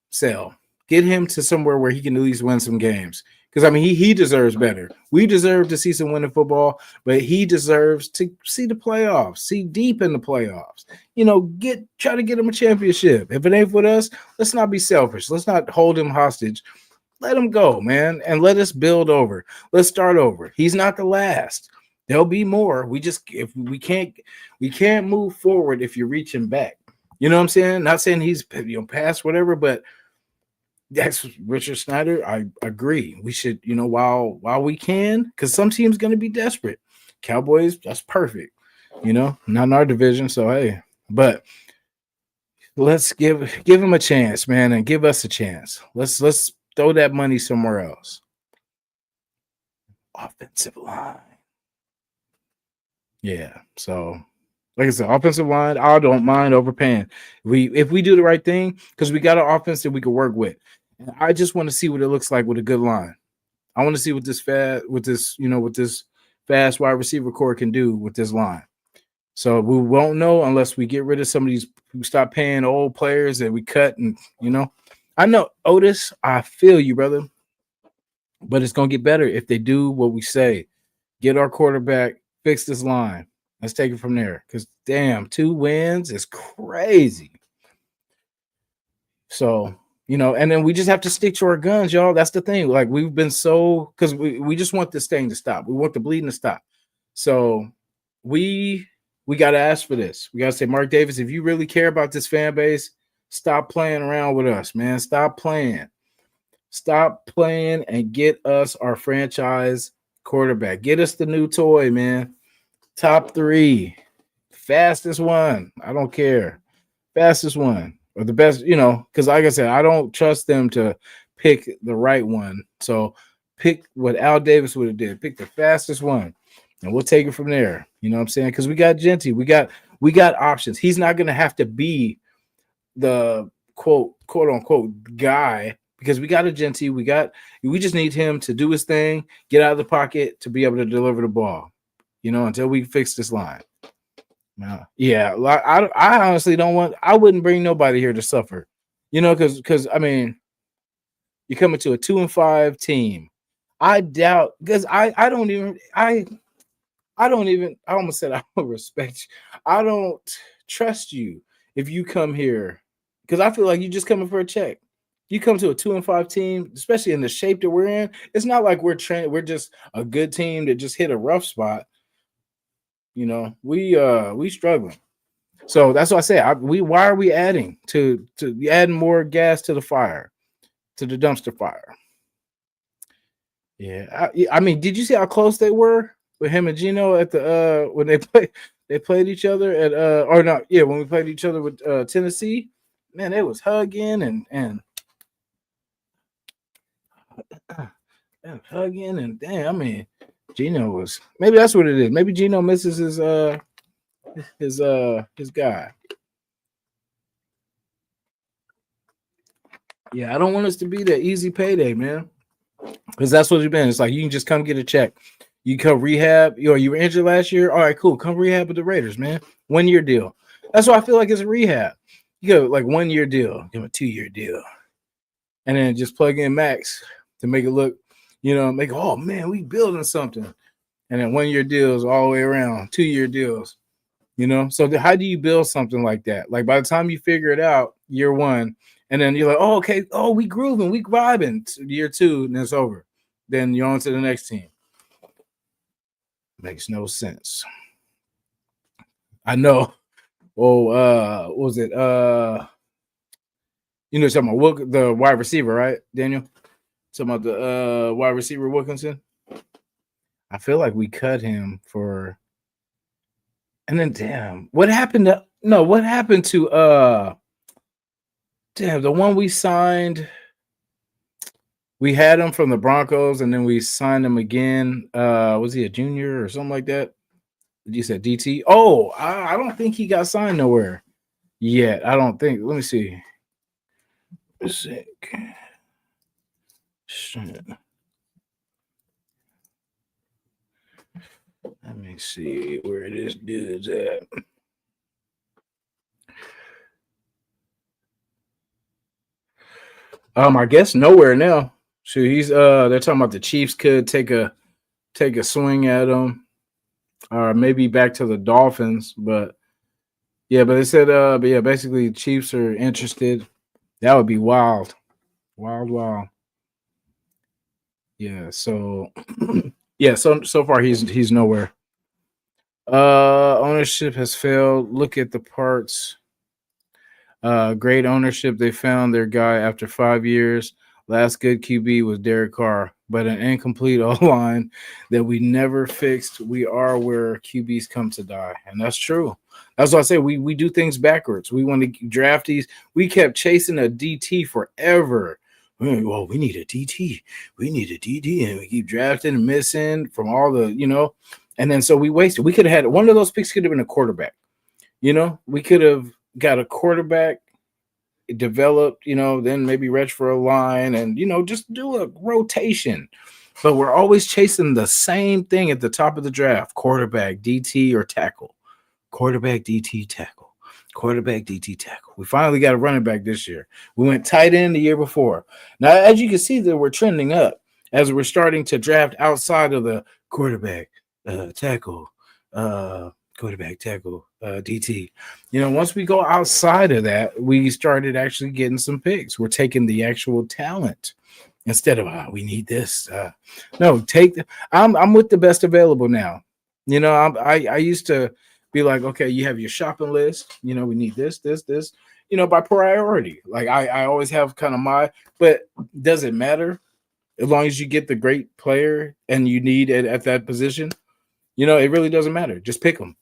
sell. Get him to somewhere where he can at least win some games. Because, I mean, he deserves better. We deserve to see some winning football, but he deserves to see the playoffs, see deep in the playoffs. Try to get him a championship. If it ain't with us, let's not be selfish. Let's not hold him hostage. Let him go, man, and let us build over. Let's start over. He's not the last. There'll be more. If we can't move forward if you're reaching back. You know what I'm saying? Not saying he's past whatever, but that's Richard Snyder. I agree. We should, while we can, because some team's going to be desperate. Cowboys, that's perfect. Not in our division. So hey, but let's give him a chance, man, and give us a chance. Let's throw that money somewhere else. Offensive line. Yeah. So like I said, offensive line, I don't mind overpaying. If we do the right thing, because we got an offense that we can work with. And I just want to see what it looks like with a good line. I want to see what this fast wide receiver core can do with this line. So we won't know unless we get rid of some of these. We stop paying old players that we cut, and I know Otis. I feel you, brother, but it's gonna get better if they do what we say. Get our quarterback, fix this line. Let's take it from there. Because damn, 2 wins is crazy. So. And then we just have to stick to our guns, y'all. That's the thing. Like we've been because we just want this thing to stop. We want the bleeding to stop. So we got to ask for this. We got to say, Mark Davis, if you really care about this fan base, stop playing around with us, man. Stop playing and get us our franchise quarterback. Get us the new toy, man. Top 3, fastest one. I don't care. Fastest one. Or the best, because like I said, I don't trust them to pick the right one. So pick what Al Davis would have did. Pick the fastest one, and we'll take it from there. You know what I'm saying? Because we got Genty. We got options. He's not going to have to be the quote unquote guy because we got a Genty. We just need him to do his thing, get out of the pocket to be able to deliver the ball, until we fix this line. Yeah, I honestly I wouldn't bring nobody here to suffer, because I mean, you're coming to a 2-5 team. I doubt because I almost said I don't respect you. I don't trust you if you come here because I feel like you're just coming for a check. You come to a 2-5 team, especially in the shape that we're in. It's not like we're just a good team that just hit a rough spot. We struggling. So that's what I say. Why are we adding to adding more gas to the fire, to the dumpster fire? Yeah, I mean, did you see how close they were with him and Gino at the when they played each other at or not? Yeah, when we played each other with Tennessee, man, they was hugging and and hugging and damn. I mean, Gino was maybe that's what it is. Maybe Gino misses his guy. Yeah, I don't want us to be that easy payday, man. Because that's what it's been. It's like you can just come get a check. You come rehab. You were injured last year. All right, cool. Come rehab with the Raiders, man. 1 year deal. That's why I feel like it's a rehab. You go like 1 year deal, give him a 2 year deal, and then just plug in Max to make it look, make oh man, we building something. And then 1 year deals all the way around, 2 year deals. So how do you build something like that? Like by the time you figure it out, year one, and then you're like, oh, okay, oh, we grooving, we vibing. Year two, and it's over. Then you're on to the next team. Makes no sense. I know. Oh, what was it? Talking about the wide receiver, right, Daniel? Talking about the wide receiver Wilkinson. I feel like we cut him for. And then, damn, what happened to damn, the one we signed? We had him from the Broncos, and then we signed him again. Was he a junior or something like that? You said DT? Oh, I don't think he got signed nowhere yet. I don't think. Let me see. Sick. Shit. Let me see where this dude's at. I guess nowhere now. So he's they're talking about the Chiefs could take a swing at him, or maybe back to the Dolphins. But yeah, but they said but yeah, basically the Chiefs are interested. That would be wild. Wild. Yeah, so yeah, so far he's nowhere. Ownership has failed. Look at the parts. Great ownership. They found their guy after 5 years. Last good QB was Derek Carr, but an incomplete O-line that we never fixed. We are where QBs come to die, and that's true. That's why I say we do things backwards. We want to draft these. We kept chasing a DT forever. Well, we need a DT. We need a DT, and we keep drafting and missing from all the, and then so we wasted. We could have had one of those picks. Could have been a quarterback. We could have got a quarterback developed, then maybe reach for a line and, just do a rotation. But we're always chasing the same thing at the top of the draft: quarterback, DT, or tackle. Quarterback, DT, tackle. Quarterback, DT, tackle. We finally got a running back this year. We went tight end the year before. Now, as you can see, that we're trending up as we're starting to draft outside of the quarterback, tackle, quarterback, tackle, DT. Once we go outside of that, we started actually getting some picks. We're taking the actual talent instead of we need this. No, I'm with the best available now. I used to be like, okay, you have your shopping list. We need this, by priority. Like I always have kind of but does it matter as long as you get the great player and you need it at that position? It really doesn't matter. Just pick them.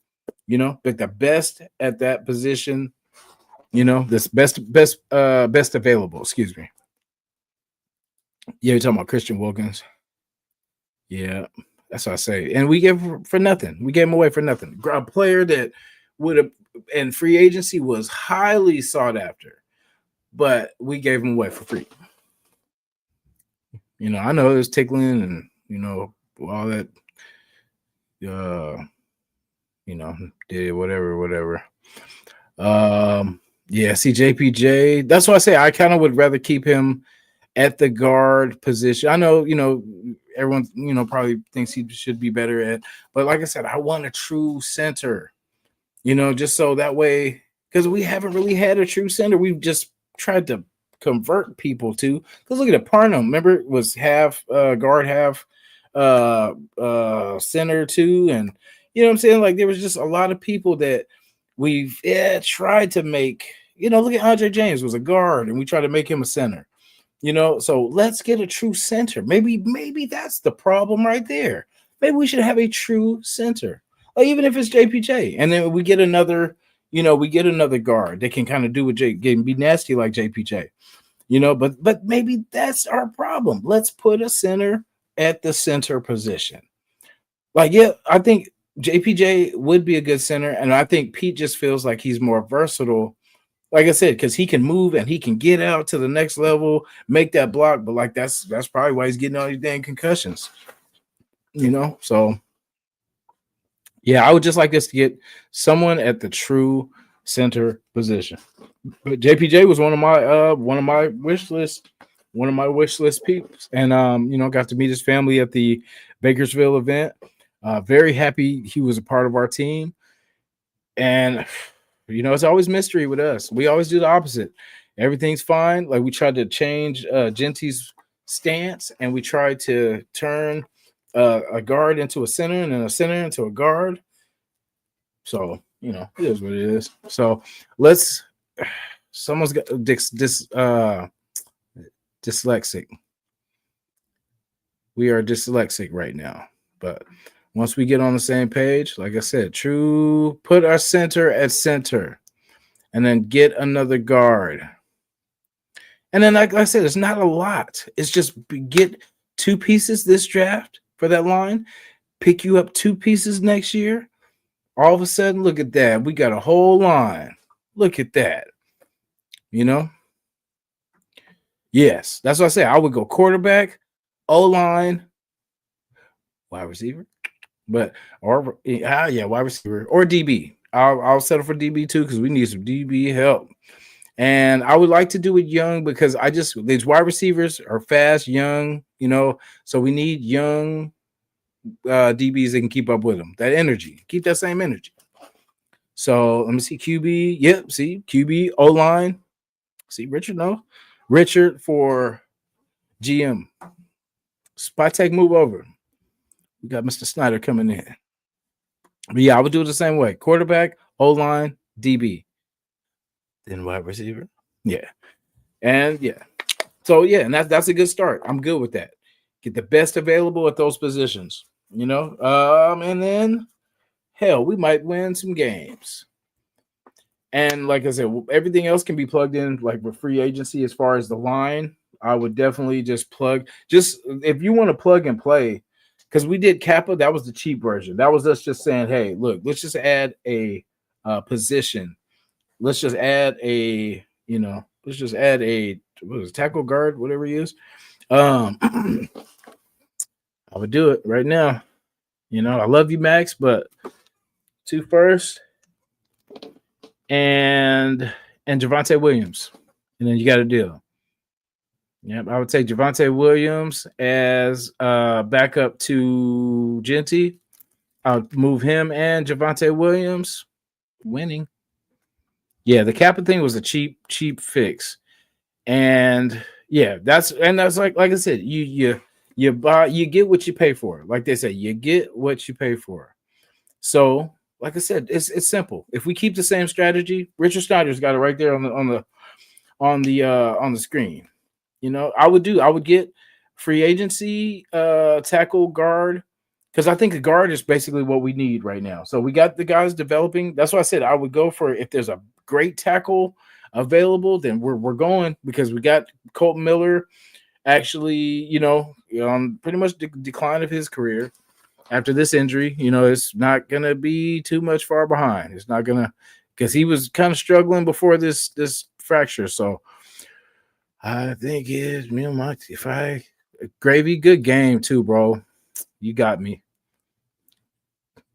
But the best at that position, this best available. Excuse me. Yeah, you're talking about Christian Wilkins. Yeah, that's what I say. And we gave him for nothing. We gave him away for nothing. A player that would have, and free agency was highly sought after, but we gave him away for free. I know it was tickling and all that. Did whatever. Yeah, see JPJ. That's why I say I kind of would rather keep him at the guard position. I know, everyone, probably thinks he should be better at, but like I said, I want a true center, just so that way, because we haven't really had a true center. We've just tried to convert people to, because look at it, Parnham, remember, it was half guard, half center too, and what I'm saying, like there was just a lot of people that we've tried to make. Look at Andre James was a guard, and we tried to make him a center. So let's get a true center. Maybe that's the problem right there. Maybe we should have a true center, or even if it's JPJ, and then we get another guard that can kind of do what can be nasty like JPJ. But maybe that's our problem. Let's put a center at the center position. Like, yeah, I think JPJ would be a good center, and I think Pete just feels like he's more versatile. Like I said, because he can move and he can get out to the next level, make that block. But like that's probably why he's getting all these dang concussions. So yeah, I would just like us to get someone at the true center position. But JPJ was one of my wish list peeps, and got to meet his family at the Bakersville event. Very happy he was a part of our team, and it's always mystery with us. We always do the opposite. Everything's fine. Like we tried to change Genty's stance, and we tried to turn a guard into a center, and then a center into a guard. So it is what it is. So let's. Someone's got dyslexic. We are dyslexic right now, but once we get on the same page, like I said, put our center at center, and then get another guard. And then, like I said, it's not a lot. It's just get 2 pieces this draft for that line, pick you up 2 pieces next year. All of a sudden, look at that. We got a whole line. Look at that. Yes, that's what I say. I would go quarterback, O-line, wide receiver, wide receiver or DB. I'll settle for DB too because we need some DB help. And I would like to do it young because these wide receivers are fast, young, so we need young DBs that can keep up with them. That energy, keep that same energy. So let me see QB. Yep, see QB, O-line. See Richard, no. Richard for GM. Spytech, move over. We got Mr. Snyder coming in. But yeah, I would do it the same way. Quarterback, O-line, DB. Then wide receiver. Yeah. And yeah. So yeah, and that's a good start. I'm good with that. Get the best available at those positions. And then hell, we might win some games. And like I said, everything else can be plugged in like with free agency as far as the line. I would definitely just if you want to plug and play, because we did Kappa, that was the cheap version. That was us just saying, hey, look, let's just add a position. Let's just add a tackle guard, whatever he is. I would do it right now. I love you, Max, but 2 first. And Javonte Williams. And then you got a deal. Yep, I would take Javonte Williams as backup to Genty. I'll move him and Javonte Williams. Winning. Yeah, the Kappa thing was a cheap fix. And yeah, that's like I said, you get what you pay for. Like they say, you get what you pay for. So like I said, it's simple. If we keep the same strategy, Richard Snyder's got it right there on the screen. I would get free agency tackle guard because I think a guard is basically what we need right now. So we got the guys developing. That's why I said I would go for if there's a great tackle available, then we're going because we got Colton Miller actually, on pretty much the decline of his career. After this injury, it's not going to be too much far behind. It's not going to because he was kind of struggling before this fracture. So I think Gravy, good game too, bro. You got me.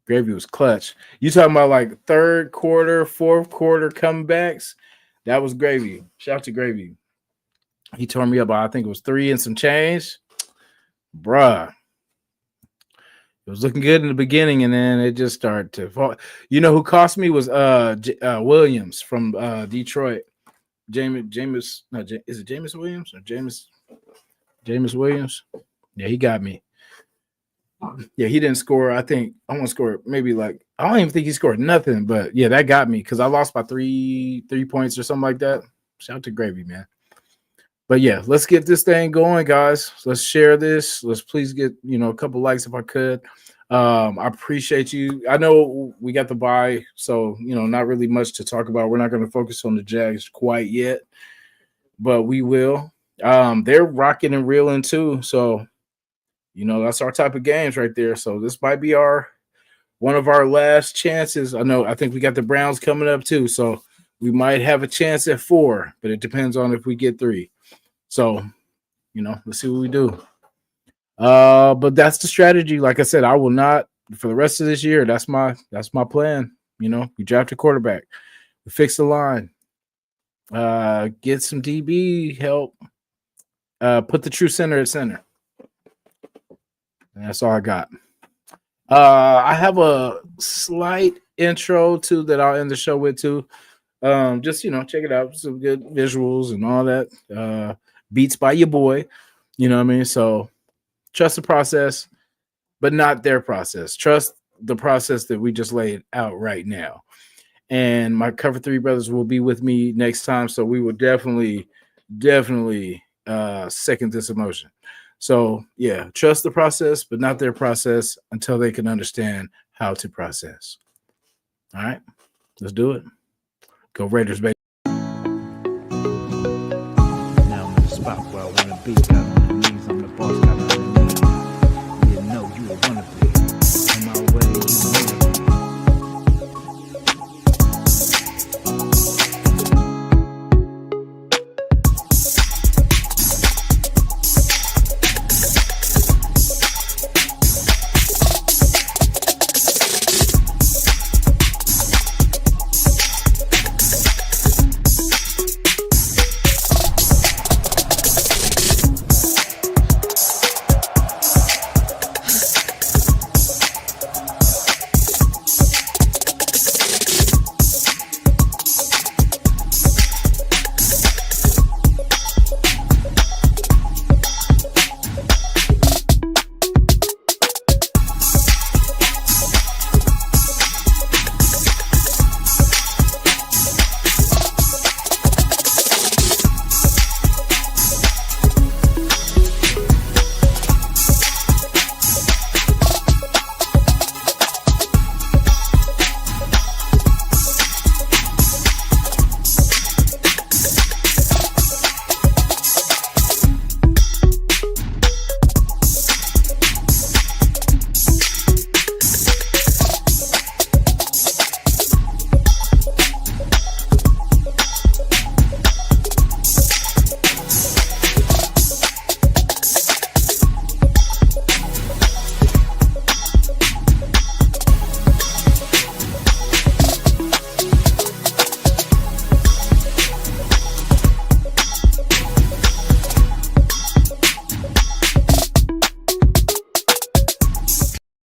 Gravy was clutch. You talking about like 3rd quarter, 4th quarter comebacks? That was Gravy. Shout out to Gravy. He tore me up. I think it was 3 and some change. Bruh. It was looking good in the beginning, and then it just started to fall. Who cost me was Williams from Detroit. Is it Jameis Williams or Jameis Williams? Yeah, he got me. Yeah, he didn't score. I think I want to score maybe I don't even think he scored nothing, but yeah, that got me because I lost by three points or something like that. Shout out to Gravy, man. But yeah, let's get this thing going, guys. Let's share this. Let's please get a couple likes if I could. I appreciate you. I know we got the bye, so not really much to talk about. We're not going to focus on the Jags quite yet, but we will. They're rocking and reeling too. So That's our type of games right there. So this might be our one of our last chances. I think we got the Browns coming up too. So we might have a chance at 4, but it depends on if we get 3. So, let's see what we do. But that's the strategy. Like I said, I will not for the rest of this year. That's my plan. We draft a quarterback, we fix the line, get some DB help, put the true center at center. And that's all I got. I have a slight intro too that I'll end the show with too. Just check it out. Some good visuals and all that. Beats by your boy. You know what I mean? So trust the process, but not their process. Trust the process that we just laid out right now. And my Cover 3 brothers will be with me next time. So we will definitely second this emotion. So yeah, trust the process, but not their process until they can understand how to process. All right, let's do it. Go Raiders, baby.